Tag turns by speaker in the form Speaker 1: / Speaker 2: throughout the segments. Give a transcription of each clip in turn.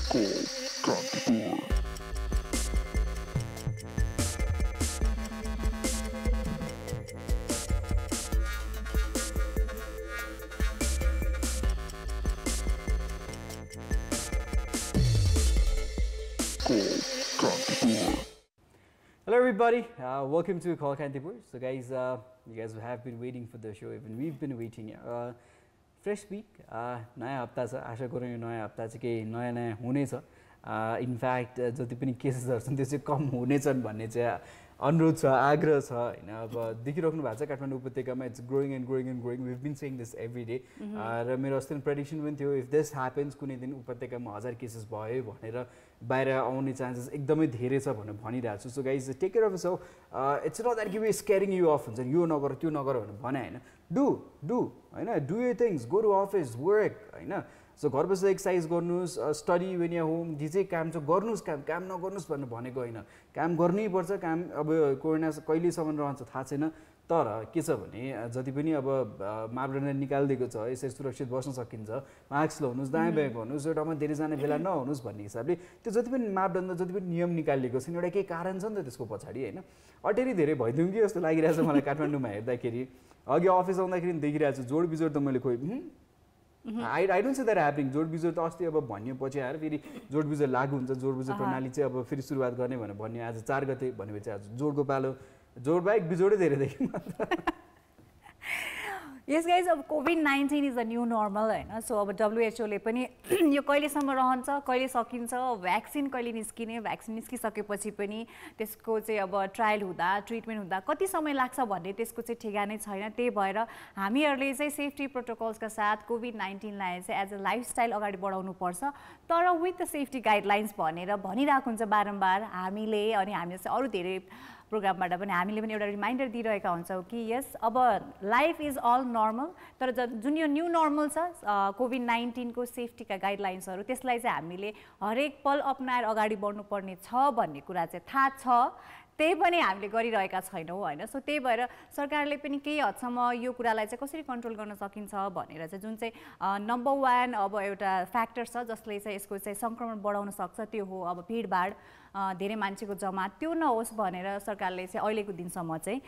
Speaker 1: Hello everybody, welcome to Call Kantipur. So guys, you guys have been waiting for the show, even we've been waiting. Fresh week, नयाँ हप्ता छ, आशा गरौँ यो नयाँ हप्ता चाहिँ केही नयाँ नयाँ हुनेछ. इनफ्याक्ट जति पनि केसेसहरु छन् त्यो चाहिँ कम हुनेछन् भन्ने चाहिँ अनुरोध छ, आग्रह छ हैन. अब देखिराख्नु भएको छ काठमाडौँ उपत्यकामा it's growing and growing and growing. We've been saying this every day. र मेरो अस्ति प्रेडिक्सन पनि थियो, इफ दिस ह्यापन्स कुनै दिन उपत्यकामा 1000 केसेस भयो भनेर बाहिर आउने चान्सेस एकदमै धेरै छ भनेर भनिरहेको छु. So guys take care of yourself. It's not that कि वी स्केरिङ यु अफ हुन्छ यो नगर त्यो नगर भनेर भने हैन. डु हैन, do your things, go to office, work हैन. सो घर बसेर एक्सर्साइज गर्नुस्, स्टडी वेन या होम, जे चाहिँ काम छ गर्नुस्, काम नगर्नुस् भनेर भनेको होइन. काम गर्नै पर्छ. काम अब कोरोना कहिलेसम्म रहन्छ थाहा छैन, तर के छ भने जति पनि अब मापदण्ड निकालिदिएको छ यसरी सुरक्षित बस्न सकिन्छ. मास्क लगाउनुस्, दायाँ बायाँ गर्नुस्, एउटामा धेरैजना भेला नहुनुस् भन्ने हिसाबले त्यो जति पनि मापदण्ड जति पनि नियम निकालिएको छ एउटा केही कारण छ नि त त्यसको पछाडि हैन. अटेरी धेरै भइदिउँ कि जस्तो लागिरहेछ मलाई काठमाडौँमा हेर्दाखेरि. अघि अफिस आउँदाखेरि देखिरहेको छु जोड बिजोड त मैले खोइ I don't say that happening. जोड बिजोड त अस्ति अब भन्यो पछि आएर फेरि जोड बिजोड लागू हुन्छ. जोड बिजोड प्रणाली चाहिँ अब फेरि सुरुवात गर्ने भनेर भन्यो. आज 4 गते भनेपछि आज जोडको पालो. जोड बाहेक बिजोडै धेरै देखियो.
Speaker 2: Yes guys, अब COVID-19 is the new normal हैन. सो अब WHO ले पनि यो कहिलेसम्म रहन्छ, कहिले सकिन्छ, भ्याक्सिन कहिले निस्किने, भ्याक्सिन निस्किसकेपछि पनि त्यसको चाहिँ अब ट्रायल हुँदा, ट्रिटमेन्ट हुँदा कति समय लाग्छ भन्ने त्यसको चाहिँ ठेगानै छैन. त्यही भएर हामीहरूले चाहिँ सेफ्टी प्रोटोकल्सका साथ COVID-19 लाई चाहिँ एज अ लाइफस्टाइल अगाडि बढाउनु पर्छ. तर विथ द सेफ्टी गाइडलाइन्स भनेर भनिरहेको हुन्छ बारम्बार हामीले. अनि हामीले चाहिँ अरू धेरै प्रोग्रामबाट पनि हामीले पनि एउटा रिमाइन्डर दिइरहेका हुन्छौँ कि यस अब लाइफ इज अल नर्मल. तर जुन यो न्यू नर्मल छ COVID-19 को सेफ्टीका गाइडलाइन्सहरू त्यसलाई चाहिँ हामीले हरेक पल अपनाएर अगाडि बढ्नुपर्ने छ भन्ने कुरा चाहिँ थाहा छ. त्यही पनि हामीले गरिरहेका छैनौँ हैन. सो त्यही भएर सरकारले पनि केही हदसम्म यो कुरालाई चाहिँ कसरी कन्ट्रोल गर्न सकिन्छ भनेर चाहिँ जुन चाहिँ नम्बर 1 अब एउटा फ्याक्टर छ जसले चाहिँ यसको चाहिँ सङ्क्रमण बढाउन सक्छ त्यो हो अब भिडभाड, धेरै मान्छेको जमात त्यो नहोस् भनेर सरकारले चाहिँ अहिलेको दिनसम्म चाहिँ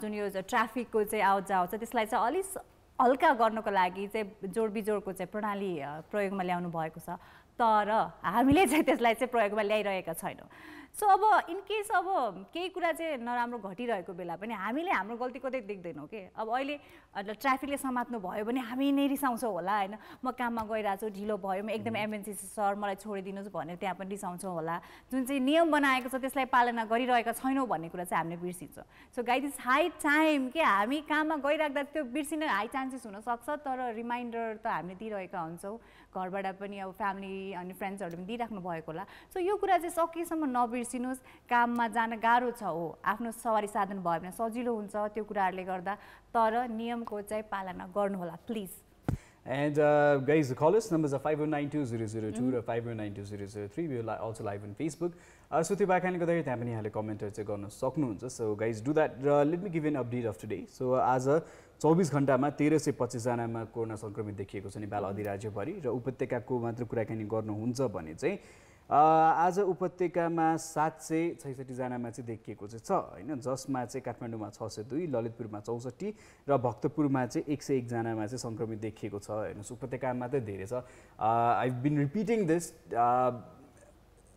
Speaker 2: जुन यो ट्राफिकको चाहिँ आवत जावत छ त्यसलाई चाहिँ अलिक हल्का गर्नको लागि चाहिँ जोडबिजोडको चाहिँ प्रणाली प्रयोगमा ल्याउनु भएको छ. तर हामीले चाहिँ त्यसलाई चाहिँ प्रयोगमा ल्याइरहेका छैनौँ. सो अब इन केस अब केही कुरा चाहिँ नराम्रो घटिरहेको बेला पनि हामीले हाम्रो गल्ती कतै देख्दैनौँ कि. अब अहिले ट्राफिकले समात्नु भयो भने हामी नै रिसाउँछौँ होला हैन. म काममा गइरहेको छु, ढिलो भयो, म एकदम एमर्जेन्सी सर मलाई छोडिदिनुहोस् भनेर त्यहाँ पनि रिसाउँछौँ होला. जुन चाहिँ नियम बनाएको छ त्यसलाई पालना गरिरहेका छैनौँ भन्ने कुरा चाहिँ हामीले बिर्सिन्छ. So guys is high time कि हामी काममा गइराख्दा त्यो बिर्सिन हाई चान्सेस हुनसक्छ. तर रिमाइन्डर त हामीले दिइरहेका हुन्छौँ. घरबाट पनि अब फ्यामिली अनि फ्रेन्ड्सहरूले पनि दिइराख्नु भएको होला. सो यो कुरा चाहिँ सकेसम्म नबिर्सिनुहोस्. काममा जान गाह्रो छ हो, आफ्नो सवारी साधन भयो भने सजिलो हुन्छ त्यो कुराहरूले गर्दा. तर नियमको चाहिँ पालना गर्नुहोला please.
Speaker 1: And guys, the call us numbers are 50920002 र 50920003. We are also live on Facebook. So त्यो बाहेक गर्दाखेरि त्यहाँ पनि यहाँले कमेन्टहरू चाहिँ गर्न सक्नुहुन्छ. So guys do that. Let me give an update of today. So आज 24 घण्टामा 1325 जनामा कोरोना सङ्क्रमित देखिएको छ नेपाल अधिराज्यभरि. र उपत्यकाको मात्र कुराकानी गर्नुहुन्छ भने चाहिँ आज उपत्यकामा 766 जनामा चाहिँ देखिएको चाहिँ छ हैन. जसमा चाहिँ काठमाडौँमा 602, ललितपुरमा 64 र भक्तपुरमा चाहिँ 101 जनामा चाहिँ सङ्क्रमित देखिएको छ हैन. उपत्यकामा त धेरै छ. आई बिन रिपिटिङ दिस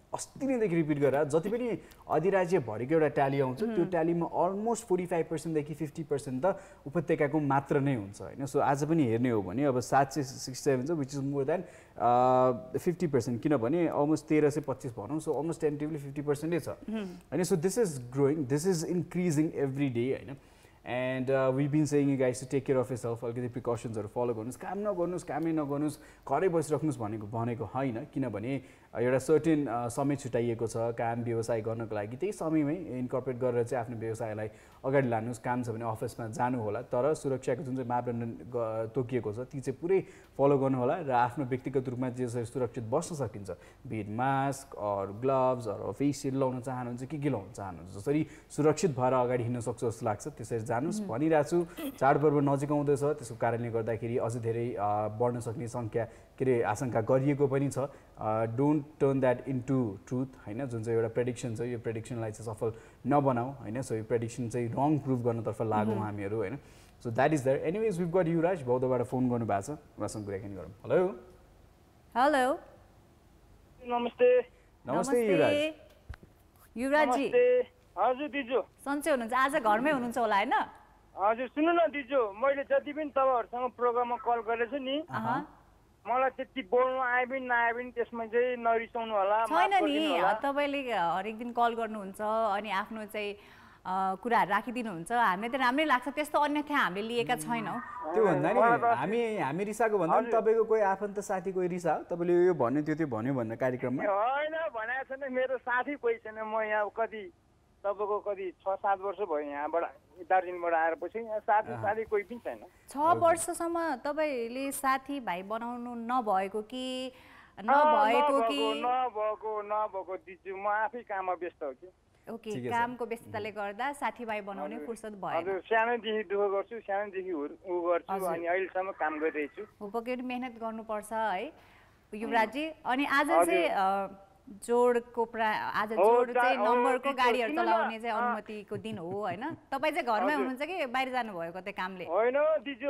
Speaker 1: अस्ति नैदेखि रिपिट गरेर जति पनि अधिराज्यभरिको एउटा ट्याली आउँछ त्यो ट्यालीमा अलमोस्ट 45% देखि 50% त उपत्यकाको मात्र नै हुन्छ हैन. सो आज पनि हेर्ने हो भने अब 767 छ विच इज मोर देन 50%. किनभने अलमोस्ट 1325 भनौँ. सो अलमोस्ट टेन्टिभली 50% नै छ हैन. So this is growing, this is increasing every day हैन. And we've been saying you guys to take care of yourself. अलिकति प्रिकसन्सहरू फलो गर्नुहोस्. काम नगर्नुहोस्, कामै नगर्नुहोस्, घरै बसिराख्नुहोस् भनेको होइन. किनभने एउटा सर्टेन समय छुट्याइएको छ काम व्यवसाय गर्नको लागि. त्यही समयमै इन्कर्पोरेट गरेर चाहिँ आफ्नो व्यवसायलाई अगाडि लानुहोस्. काम छ भने अफिसमा जानु होला. तर सुरक्षाको जुन चाहिँ मापदण्ड तोकिएको छ ती चाहिँ पुरै फलो गर्नु होला. र आफ्नो व्यक्तिगत रूपमा जसरी सुरक्षित बस्न सकिन्छ, but mask or gloves or face shield लाउन चाहनुहुन्छ कि के लाउन चाहनुहुन्छ, जसरी सुरक्षित भएर अगाडि हिँड्न सक्छ जस्तो लाग्छ त्यसरी जानुस् भनिरहेको छु। चाडपर्व नजिक आउँदैछ, त्यसको कारणले गर्दाखेरि अझ धेरै बढ्न सक्ने सङ्ख्या के अरे आशंका गरिएको पनि छ। Don't turn that into truth होइन, जुन चाहिँ एउटा प्रेडिक्सन छ, यो प्रेडिक्सनलाई चाहिँ सफल नबनाऊ होइन। सो यो प्रेडिक्सन चाहिँ रङ प्रुभ गर्नतर्फ लागौँ हामीहरू होइन। So that is there. Anyways we've got Yuvraj बौद्धबाट फोन गर्नुभएको छ, उहाँसँग कुराकानी गरौँ। हेलो
Speaker 2: हेलो
Speaker 3: नमस्ते।
Speaker 1: नमस्ते युवराज।
Speaker 2: युवराजजी
Speaker 3: हजुर दिजु
Speaker 2: सन्चै हुनुहुन्छ? आज घरमै हुनुहुन्छ होला होइन?
Speaker 3: हजुर सुन्नु न दिजु, मैले जति पनि तपाईँहरूसँग प्रोग्राममा कल गरेको छु नि, मलाई त्यति बोल्नु आए पनि नआए पनि त्यसमा चाहिँ नरिसाउनु होला।
Speaker 2: छैन नि, तपाईँले हरेक दिन कल गर्नुहुन्छ अनि आफ्नो चाहिँ कुराहरू राखिदिनुहुन्छ, हामीलाई त राम्रै लाग्छ। त्यस्तो अन्यथा हामीले लिएका छैनौँ।
Speaker 1: त्यो भन्दा नि हामी रिसाएको भन्दा पनि तपाईँको कोही आफन्त साथी कोही रिसा हो, तपाईँले यो भन्यो त्यो भन्यो भन्ने कार्यक्रममा
Speaker 3: होइन भनेको छैन। मेरो साथी कोही छैन। म यहाँ कति तपाईँको कति 6-7 वर्ष भयो यहाँबाट दार्जिलिङबाट आएर पछि यहाँ साथी कोही पनि छैन।
Speaker 2: 6 वर्षसम्म तपाईँले साथीभाइ बनाउनु नभएको कि
Speaker 3: नभएको दिजु, म आफै काममा व्यस्त हो कि।
Speaker 2: ओके, कामको व्यस्तताले गर्दा साथीभाइ बनाउने फुर्सद भएन।
Speaker 3: हजुर, सानैदेखि दुःख गर्छु, सानैदेखि उ गर्छु अनि अहिलेसम्म काम गरिरहेछु।
Speaker 2: पक्कै पनि मेहनत गर्नुपर्छ है युवराजजी। अनि आज चाहिँ जोडको आज जोड चाहिँ नम्बरको गाडीहरू चलाउने चाहिँ अनुमतिको दिन हो होइन? तपाईँ चाहिँ घरमै हुनुहुन्छ कि बाहिर जानुभयो कतै कामले?
Speaker 3: होइन दिजु,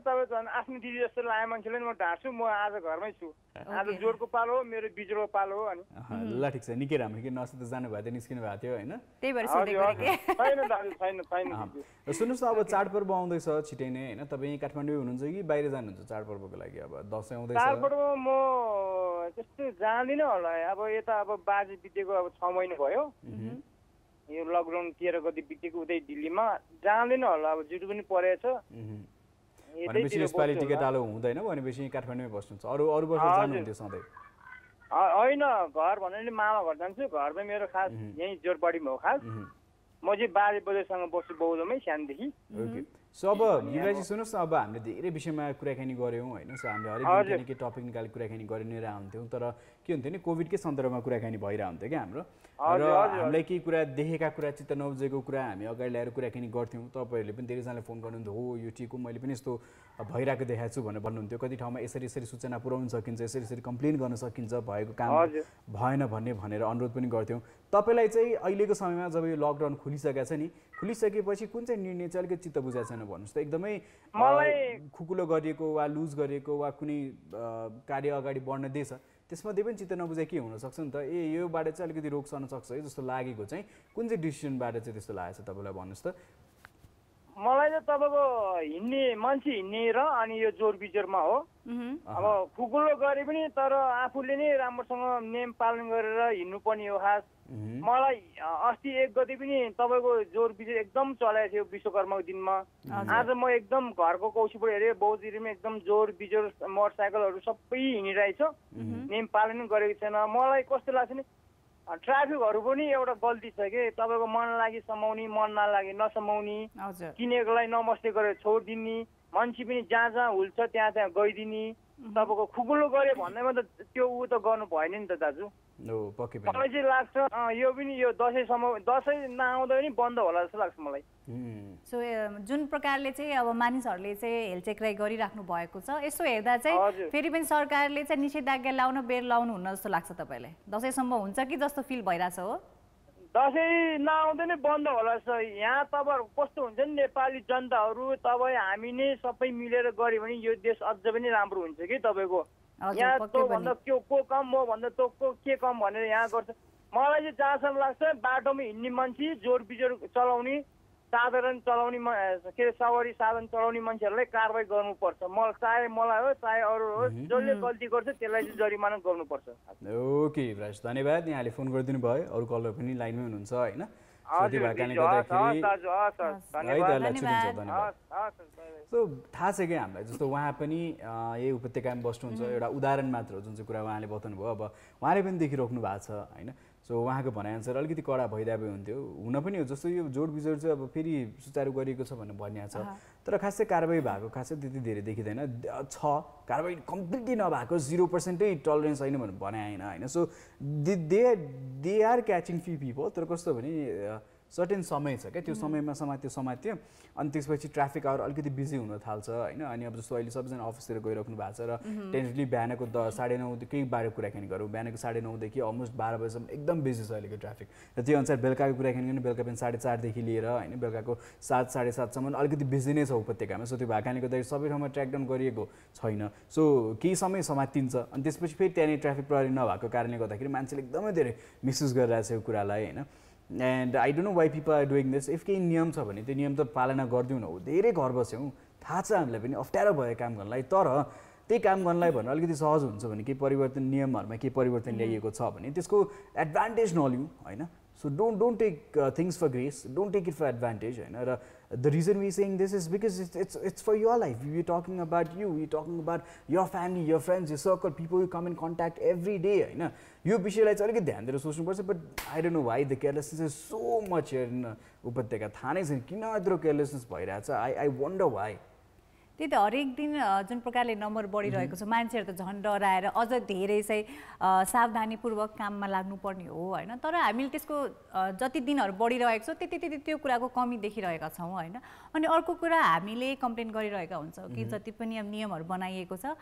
Speaker 3: तपाईँ झन् आफ्नो दिदी जस्तो लागेको मान्छेले म ढाँट्छु। म आज घरमै छु। आज जोडको पालो हो, मेरो बिजुको पालो हो। अनि
Speaker 1: ल ठिक छ, निकै राम्रो कि नसुत जानु भएको थियो, निस्किनु भएको थियो होइन?
Speaker 2: त्यही भएर सोधेको के?
Speaker 3: छैन दाजु, छैन।
Speaker 1: सुन्नुहोस् न, अब चाडपर्व आउँदैछ छिटै नै होइन? तपाईँ काठमाडौँ हुनुहुन्छ कि बाहिर जानुहुन्छ चाडपर्वको लागि? अब दसैँ आउँदैछ।
Speaker 3: चाडपर्वमा म त्यस्तो जाँदिनँ होला। अब यता अब बाजे बितेको अब 6 महिना भयो, यो लकडाउन 13 गति बितेको उतै दिल्लीमा जाँदिनँ होला। अब जुटो पनि परेछ।
Speaker 1: भनेपछि यसपालि टिकट आलो हुँदैन भनेपछि काठमाडौँमै बस्नुहुन्छ? अरू वर्ष जानुहुन्थ्यो सधैँ?
Speaker 3: होइन, घर भन्नाले मामा घर जान्छु। घरमै मेरो खास यहीँ जोरपाडीमा हो खास। म चाहिँ बाजे बोजूसँग बस्छु बौद्धमै सानदेखि।
Speaker 1: ओके, सो अब युवराजी सुन्नुहोस् न, अब हामीले धेरै विषयमा कुराकानी गऱ्यौँ होइन? सो हामीले हरेक दिन के टपिक निकालेर कुराकानी गरि नै रहन्थ्यौँ, तर के हुन्थ्यो नि कोभिडकै सन्दर्भमा कुराकानी भइरहन्थ्यो क्या हाम्रो। र हामीलाई केही कुरा देखेका कुरा, चित्त नबुझेको कुरा हामी अगाडि ल्याएर कुराकानी गर्थ्यौँ। तपाईँहरूले पनि धेरैजनाले फोन गर्नुहुन्थ्यो, हो यो ठिक हो, मैले पनि यस्तो भइरहेको देखाएको छु भनेर भन्नुहुन्थ्यो। कति ठाउँमा यसरी सूचना पुर्याउन सकिन्छ, यसरी कम्प्लेन गर्न सकिन्छ, भएको काम भएन भनेर अनुरोध पनि गर्थ्यौँ। तपाईँलाई चाहिँ अहिलेको समयमा जब यो लकडाउन खुलिसकेको छ नि, खुलिसकेपछि कुन चाहिँ निर्णय चाहिँ अलिकति चित्त बुझाएको छैन भन्नुहोस् त? एकदमै खुकुलो गरिएको वा लुज गरिएको वा कुनै कार्य अगाडि बढ्न दिएछ, त्यसमध्ये पनि चित्त नबुझाइ के हुनसक्छ नि त? योबाट चाहिँ अलिकति रोक सर्न सक्छ है जस्तो लागेको चाहिँ कुन चाहिँ डिसिसनबाट चाहिँ त्यस्तो लागेको छ तपाईँलाई भन्नुहोस् त?
Speaker 3: मलाई चाहिँ तपाईँको हिँड्ने मान्छे हिँड्ने र अनि यो जोर बिजोरमा हो। अब खुकुलो गरे पनि तर आफूले नै राम्रोसँग नेम पालन गरेर हिँड्नुपर्ने हो खास। मलाई अस्ति 1 गते पनि तपाईँको जोर बिजोर एकदम चलाएको थियो विश्वकर्माको दिनमा। आज म एकदम घरको कौशीबाट हेरेँ बौद्धीमा एकदम जोर बिजोर मोटरसाइकलहरू सबै हिँडिरहेछ, नेम पालन गरेको छैन। मलाई कस्तो लाग्छ नि, ट्राफिकहरू पनि एउटा गल्ती छ कि तपाईँको मन लागि समाउने, मन नलागे नसमाउने, किनेकोलाई नमस्ते गरेर छोडिदिने, मान्छे पनि जहाँ हुल्छ त्यहाँ गइदिने। तपाईँको खुकुलो गऱ्यो भन्दैमा त त्यो त गर्नु भएन नि त दाजु। मलाई चाहिँ लाग्छ यो पनि यो दसैँसम्म, दसैँ नआउँदा पनि बन्द होला जस्तो लाग्छ मलाई।
Speaker 2: सो जुन प्रकारले चाहिँ अब मानिसहरूले चाहिँ हेलचेक्राइ गरिराख्नु भएको छ, यसो हेर्दा चाहिँ फेरि पनि सरकारले चाहिँ निषेधाज्ञा लाउन बेर लाउनु हुन्न जस्तो लाग्छ तपाईँलाई? दसैँसम्म हुन्छ कि जस्तो फिल भइरहेछ हो?
Speaker 3: दसैँ नआउँदै नै बन्द होला जस्तो। यहाँ तपाईँहरू कस्तो हुन्छ नि, नेपाली जनताहरू तपाईँ हामी नै सबै मिलेर गऱ्यो भने यो देश अझ पनि राम्रो हुन्छ कि। तपाईँको यहाँ तँ भन्दा को कम, म भन्दा तँ को के कम भनेर यहाँ गर्छ। मलाई चाहिँ जहाँसम्म लाग्छ बाटोमा हिँड्ने मान्छे, जोर बिजोर चलाउने, साधारण चलाउने के अरे सवारी साधन चलाउने मान्छेहरूलाई कारवाही गर्नुपर्छ। चाहे मलाई हो चाहे अरू होस्, जसले गल्ती गर्छ त्यसलाई चाहिँ जरिमाना गर्नुपर्छ।
Speaker 1: ओके युवराज, धन्यवाद। यहाँले फोन गरिदिनु भयो, अरू कलर पनि लाइनमै हुनुहुन्छ होइन? सो थाहा छ कि हामीलाई, जस्तो उहाँ पनि यही उपत्यकामा बस्नुहुन्छ, एउटा उदाहरण मात्र हो जुन चाहिँ कुरा उहाँले बताउनु भयो। अब उहाँले पनि देखिराख्नु भएको छ होइन? सो उहाँको भनाइअनुसार अलिकति कडा भइदिए हुन्थ्यो, हुन पनि हो। जस्तो यो जोड बिजोड चाहिँ अब फेरि सुचारू गरिएको छ भनेर भनिएको छ, तर खासै कारवाही भएको खासै त्यति धेरै देखिँदैन छ। कारवाही कम्प्लिटली नभएको 0% टलरेन्स छैन भनेर भने होइन। So they are catching few people, तर कस्तो भने सर्टेन समय छ क्या त्यो समयमा समात्यो अनि त्यसपछि ट्राफिक आवर अलिकति बिजी हुन थाल्छ होइन अनि अब जस्तो अहिले सबैजना अफिसतिर गइराख्नु भएको छ र टेन्टली बिहानको 9:30 केही बारे कुराकानी गरौँ बिहानको 9:30 देखि अलमोस्ट 12 बजेसम्म एकदम बिजी छ अहिलेको ट्राफिक र त्यो अनुसार बेलुकाको कुराकानी गर्ने बेलुका पनि 4:30 देखि लिएर होइन बेलुकाको 7 7:30 सम्म अलिकति बिजी नै छ उपत्यकामा सो त्यो भएकाले गर्दाखेरि सबै ठाउँमा ट्र्याक डाउन गरिएको छैन सो केही समय समातिन्छ अनि त्यसपछि फेरि त्यहाँनिर ट्राफिक प्रहरी नभएको कारणले गर्दाखेरि मान्छेले एकदमै धेरै मिसयुज गरिरहेको छ यो कुरालाई होइन and I don't know why people are doing this if केही नियम छ भने त्यो नियम त पालना गरिदिउँ न हो धेरै घर बस्यौँ थाहा छ हामीलाई पनि अप्ठ्यारो भयो काम गर्नलाई तर त्यही काम गर्नलाई भन्नु अलिकति सहज हुन्छ भने केही परिवर्तन नियमहरूमा केही परिवर्तन ल्याइएको छ भने त्यसको एडभान्टेज नलिउँ होइन so don't take things for grace don't take it for advantage होइन र the reason we saying this is because it's for your life you talking about you talking about your family your friends your circle people you come in contact every day होइन यो विषयलाई चाहिँ अलिकति ध्यान दिएर सोच्नुपर्छ but I don't know why the carelessness is so much in उपत्यका थाहा नै छैन किन यत्रो केयरलेसनेस भइरहेछ आई वन्डर वाइ
Speaker 2: त्यही त हरेक दिन जुन प्रकारले नम्बर बढिरहेको छ मान्छेहरू त झन् डराएर अझ धेरै चाहिँ सावधानीपूर्वक काममा लाग्नुपर्ने हो होइन तर हामीले त्यसको जति दिनहरू बढिरहेको छ त्यति त्यो कुराको कमी देखिरहेका छौँ होइन अनि अर्को कुरा हामीले कम्प्लेन गरिरहेका हुन्छौँ कि जति पनि अब नियमहरू बनाइएको छ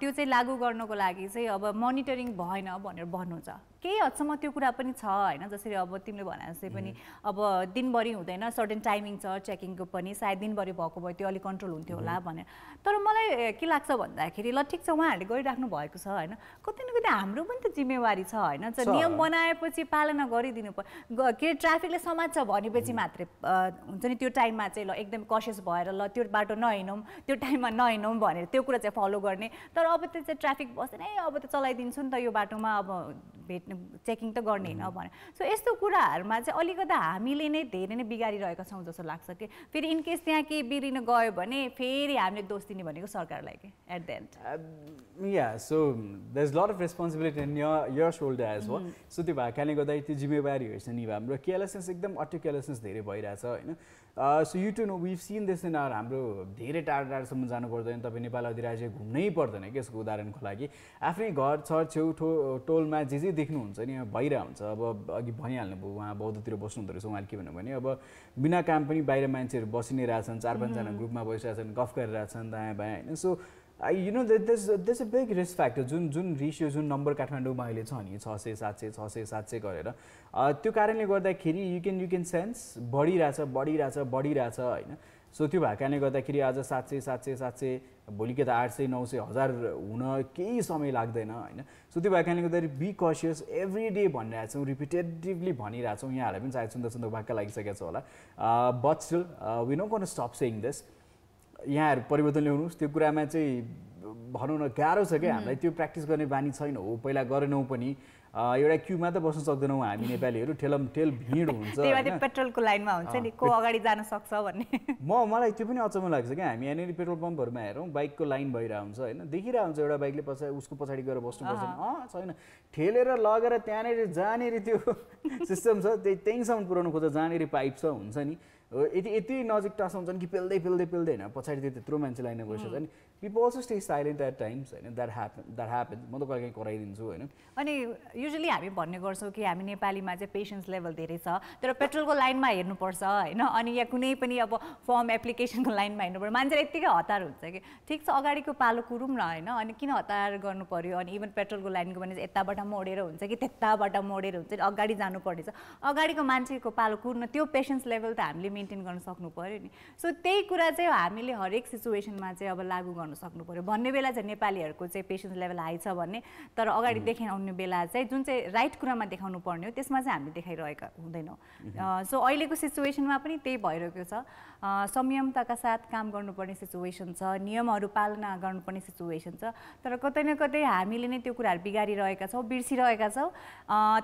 Speaker 2: त्यो चाहिँ लागू गर्नको लागि चाहिँ अब मोनिटरिङ भएन भनेर भन्नुहुन्छ केही हदसम्म त्यो कुरा पनि छ होइन जसरी अब तिमीले भने जस्तै पनि अब दिनभरि हुँदैन सर्टेन टाइमिङ छ चेकिङको पनि सायद दिनभरि भएको भए त्यो अलिक कन्ट्रोल हुन्थ्यो होला भनेर तर मलाई के लाग्छ भन्दाखेरि ल ठिक छ उहाँहरूले गरिराख्नु भएको छ होइन कतै न कतै हाम्रो पनि त जिम्मेवारी छ होइन नियम बनाएपछि पालना गरिदिनु के ट्राफिकले समात्छ भनेपछि मात्रै हुन्छ नि त्यो टाइममा चाहिँ ल एकदम कसियस भएर ल त्यो बाटो नहिँडौँ त्यो टाइममा नहिँडौँ भनेर त्यो कुरा चाहिँ फलो गर्ने तर अब त्यो चाहिँ ट्राफिक बस्दैन है अब त चलाइदिन्छु नि त यो बाटोमा अब भेट्ने चेकिङ त गर्ने होइन भने सो यस्तो कुराहरूमा चाहिँ अलिकति हामीले नै धेरै नै बिगारिरहेका छौँ जस्तो लाग्छ कि फेरि इनकेस त्यहाँ केही बिग्रिन गयो भने फेरि हामीले दोष दिने भनेको सरकारलाई कि एट द एन्ड
Speaker 1: या so there is lot of responsibility in your shoulder as well so त्यो भएकाले गर्दाखेरि त्यो जिम्मेवारीहरू छ नि हाम्रो केयरलेसनेस एकदम अति केयरलेसनेस धेरै भइरहेछ होइन so you too know we seen this in हाम्रो धेरै टाढासम्म जानु पर्दैन तपाईँ नेपाल अधिराज्य घुम्नै पर्दैन कि यसको उदाहरणको लागि आफ्नै घर छर छेउ टोलमा जे देख्नुहुन्छ नि भइरहेको हुन्छ अब अघि भनिहाल्नुभयो उहाँ बौद्धतिर बस्नुहुँदो रहेछ उहाँले के भन्नु भने अब बिना काम पनि बाहिर मान्छेहरू बसि नै रहेछन् 4-5 जना ग्रुपमा बसिरहेछन् गफ गरिरहेछन् दायाँ बायाँ होइन so you know there's a big risk factor जुन रेसियो जुन नम्बर काठमाडौँमा अहिले छ नि 600-700 गरेर त्यो कारणले गर्दाखेरि यु क्यान सेन्स बढिरहेछ होइन सो त्यो भएकाले गर्दाखेरि आज 700 भोलि के त 800-900-1000 हुन केही समय लाग्दैन होइन सो त्यो भएकाले गर्दाखेरि बी कसियस एभ्री डे भनिरहेको छौँ रिपिटेटिभली भनिरहेको छौँ यहाँहरूलाई पनि सायद सुन्दा वाक्क लागिसकेको छ होला but still we not gonna stop saying this यहाँहरू परिवर्तन ल्याउनुहोस् त्यो कुरामा चाहिँ भनौँ न गाह्रो छ क्या हामीलाई त्यो प्र्याक्टिस गर्ने बानी छैन हो पहिला गरेनौँ पनि एउटा क्युमा त बस्न सक्दैनौँ हामी नेपालीहरू ठेल भिड हुन्छ
Speaker 2: पेट्रोलको लाइनमा हुन्छ नि को अगाडि जान सक्छ भन्ने
Speaker 1: मलाई त्यो पनि अचम्म लाग्छ क्या हामी यहाँनिर पेट्रोल पम्पहरूमा हेरौँ बाइकको लाइन भइरहेको हुन्छ होइन देखिरहेको हुन्छ एउटा बाइकले उसको पछाडि गएर बस्नुपर्छ छैन ठेलेर लगेर त्यहाँनिर जहाँनिर त्यो सिस्टम छ त्यहीँसम्म पुऱ्याउनु खोज्छ जहाँनिर पाइप छ हुन्छ नि यति नजिक टाँसा हुन्छन् कि पेल्दै होइन पछाडि त्यत्रो मान्छे लाइन बसेछ नि people also stay silent at times होइन द्याट ह्यापन म त कहिले कराइदिन्छु होइन
Speaker 2: अनि युजली हामी भन्ने गर्छौँ कि हामी नेपालीमा चाहिँ पेसेन्स लेभल धेरै छ तर पेट्रोलको लाइनमा हेर्नुपर्छ होइन अनि या कुनै पनि अब फर्म एप्लिकेसनको लाइनमा हेर्नुपर्छ मान्छेले यत्तिकै हतार हुन्छ कि ठिक छ अगाडिको पालो कुरौँ न होइन अनि किन हतार गर्नु पऱ्यो अनि इभन पेट्रोलको लाइनको भने यताबाट मोडेर हुन्छ कि त्यताबाट मोडेर हुन्छ अगाडि जानुपर्ने छ अगाडिको मान्छेको पालो कुर्न त्यो पेसेन्स लेभल त हामीले मेन्टेन गर्न सक्नु पऱ्यो नि सो त्यही कुरा चाहिँ हामीले हरेक सिचुएसनमा चाहिँ अब लागू गर्न सक्नु पऱ्यो भन्ने बेला चाहिँ नेपालीहरूको चाहिँ पेसेन्स लेभल हाई छ भन्ने तर अगाडि देखाउने बेला चाहिँ जुन चाहिँ राइट कुरामा देखाउनु पर्ने हो त्यसमा चाहिँ हामीले देखाइरहेका हुँदैनौँ सो अहिलेको सिचुएसनमा पनि त्यही भइरहेको छ संयमताका साथ काम गर्नुपर्ने सिचुएसन छ नियमहरू पालना गर्नुपर्ने सिचुएसन छ तर कतै न कतै हामीले नै त्यो कुराहरू बिगारिरहेका छौँ बिर्सिरहेका छौँ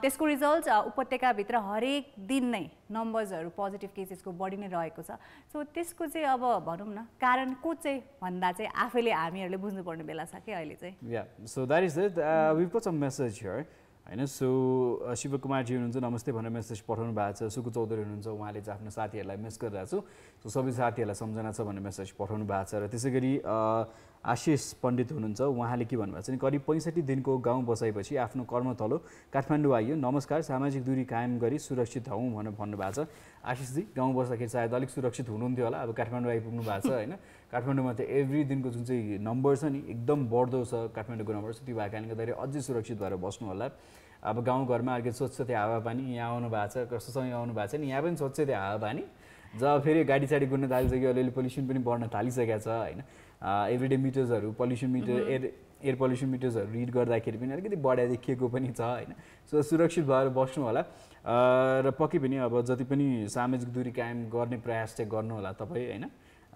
Speaker 2: त्यसको रिजल्ट उपत्यकाभित्र हरेक दिन नै नम्बर्सहरू पोजिटिभ केसेसको बढी नै रहेको छ सो त्यसको चाहिँ अब भनौँ न कारण को चाहिँ भन्दा चाहिँ आफैले हामीहरूले बुझ्नुपर्ने बेला छ कि अहिले चाहिँ
Speaker 1: so that is it we got some message here होइन सो शिवकुमारजी हुनुहुन्छ नमस्ते भनेर मेसेज पठाउनु भएको छ सुकु चौधरी हुनुहुन्छ उहाँले चाहिँ आफ्नो साथीहरूलाई मिस गरिरहेको छु सो सबै साथीहरूलाई सम्झना छ भन्ने मेसेज पठाउनु भएको छ र त्यसै गरी आशिष पण्डित हुनुहुन्छ, उहाँले के भन्नुभएको छ भने करिब 65 दिनको गाउँ बसाएपछि आफ्नो कर्मथलो काठमाडौँ आइयो। नमस्कार, सामाजिक दूरी कायम गरी सुरक्षित हौँ भनेर भन्नुभएको छ। आशिषजी गाउँ बस्दाखेरि सायद अलिक सुरक्षित हुनुहुन्थ्यो होला, अब काठमाडौँ आइपुग्नु भएको छ होइन। काठमाडौँमा त एभ्री दिनको जुन चाहिँ नम्बर छ नि एकदम बढ्दो छ काठमाडौँको नम्बर छ, त्यो भएको कारणले गर्दाखेरि अझै सुरक्षित भएर बस्नु होला। अब गाउँघरमा अर्को स्वच्छ त्यो हावापानी, यहाँ आउनु भएको छ कस्तोसँग आउनु भएको छ नि, यहाँ पनि स्वच्छ त्यो हावापानी। जब फेरि गाडी साडी कुद्न थालिसक्यो, अलिअलि पोल्युसन पनि बढ्न थालिसकेको छ होइन। एभ्रिडे मिटर्सहरू पोल्युसन मिटर एयर पोल्युसन मिटर्सहरू रिड गर्दाखेरि पनि अलिकति बढाइ देखिएको पनि छ होइन। सो सुरक्षित भएर बस्नु होला र पक्कै पनि अब जति पनि सामाजिक दूरी कायम गर्ने प्रयास चाहिँ गर्नु होला तपाईँ होइन।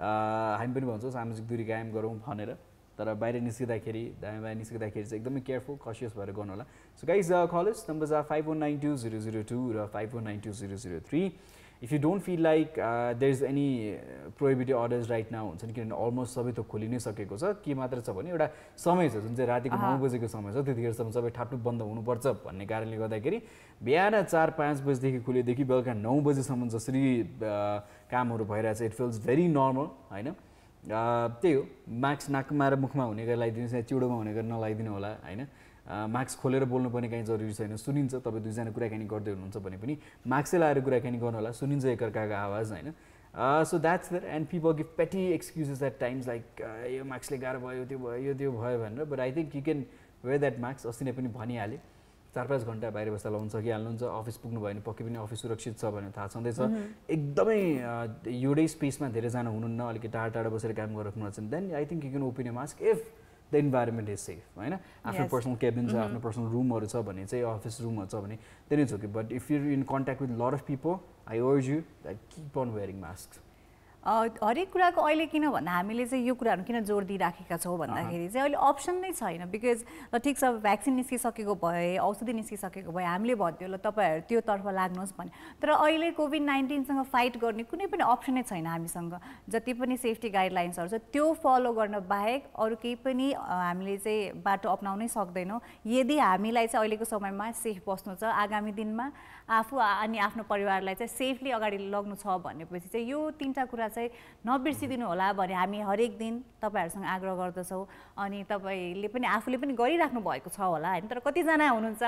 Speaker 1: हामी पनि भन्छौँ सामाजिक दूरी कायम गरौँ भनेर, तर बाहिर निस्किँदाखेरि दायाँ बाहिर निस्किँदाखेरि चाहिँ एकदमै केयरफुल कसियस भएर गर्नु होला। So guys college numbers are 51920002 र 51920003। If you don't feel like there is any prohibited orders right now हुन्छ नि, किनभने अलमोस्ट सबै त खोलि नै सकेको छ। के मात्र छ भने एउटा समय छ जुन चाहिँ रातिको 9 बजेको समय छ, त्यतिखेरसम्म सबै ठापटुप बन्द हुनुपर्छ भन्ने कारणले गर्दाखेरि बिहान 4-5 बजेदेखि खुलेदेखि बेलुका 9 बजेसम्म जसरी कामहरू भइरहेछ इट फिल्स भेरी नर्मल होइन। त्यही हो, मास्क नाकमा र मुखमा हुने गरी लगाइदिनुहोस् या चिउडोमा हुने गरी नलाइदिनु होला होइन। मास्क खोलेर बोल्नुपर्ने कहीँ जरुरी छैन, सुनिन्छ तपाईँ दुईजना कुराकानी गर्दै हुनुहुन्छ भने पनि मास्कै लगाएर कुराकानी गर्नु होला, सुनिन्छ एकअर्काको आवाज होइन। So that's there and people give petty excuses at times like यो मास्कले गाह्रो भयो, त्यो भयो, यो त्यो भयो भनेर। But I think you can wear that mask. अस्ति नै पनि भनिहालेँ 4-5 घन्टा बाहिर बस्दा लाउनु सकिहाल्नुहुन्छ। अफिस पुग्नु भयो भने पक्कै पनि अफिस सुरक्षित छ भनेर थाहा छँदैछ। एकदमै एउटै स्पेसमा धेरैजना हुनुहुन्न, अलिकति टाढा टाढा बसेर काम गरिराख्नु छ, then I think you can open a mask if the environment is safe होइन। आफ्नो पर्सनल केबिन छ, आफ्नो पर्सनल रुमहरू छ भने चाहिँ, अफिस रुमहरू छ भने then it's okay. But if you in contact with lot of people I urge you that keep on wearing mask.
Speaker 2: हरेक कुराको अहिले किन भन्दा हामीले चाहिँ यो कुराहरू किन जोड दिइराखेका छौँ भन्दाखेरि चाहिँ अहिले अप्सन नै छैन। बिकज ल ठिक छ, भ्याक्सिन निस्किसकेको भए, औषधि निस्किसकेको भए हामीले भन्थ्यो ल तपाईँहरू त्योतर्फ लाग्नुहोस् भने, तर अहिले कोभिड-19सँग फाइट गर्ने कुनै पनि अप्सनै छैन हामीसँग। जति पनि सेफ्टी गाइडलाइन्सहरू छ त्यो फलो गर्न बाहेक अरू केही पनि हामीले चाहिँ बाटो अपनाउनै सक्दैनौँ। यदि हामीलाई चाहिँ अहिलेको समयमा सेफ बस्नु छ, आगामी दिनमा आफू अनि आफ्नो परिवारलाई चाहिँ सेफली अगाडि लग्नु छ भनेपछि चाहिँ यो 3टा कुरा चाहिँ नबिर्सिदिनु होला भने हामी हरेक दिन तपाईँहरूसँग आग्रह गर्दछौँ। अनि तपाईँले पनि आफूले पनि गरिराख्नु भएको छ होला होइन। तर कतिजना हुनुहुन्छ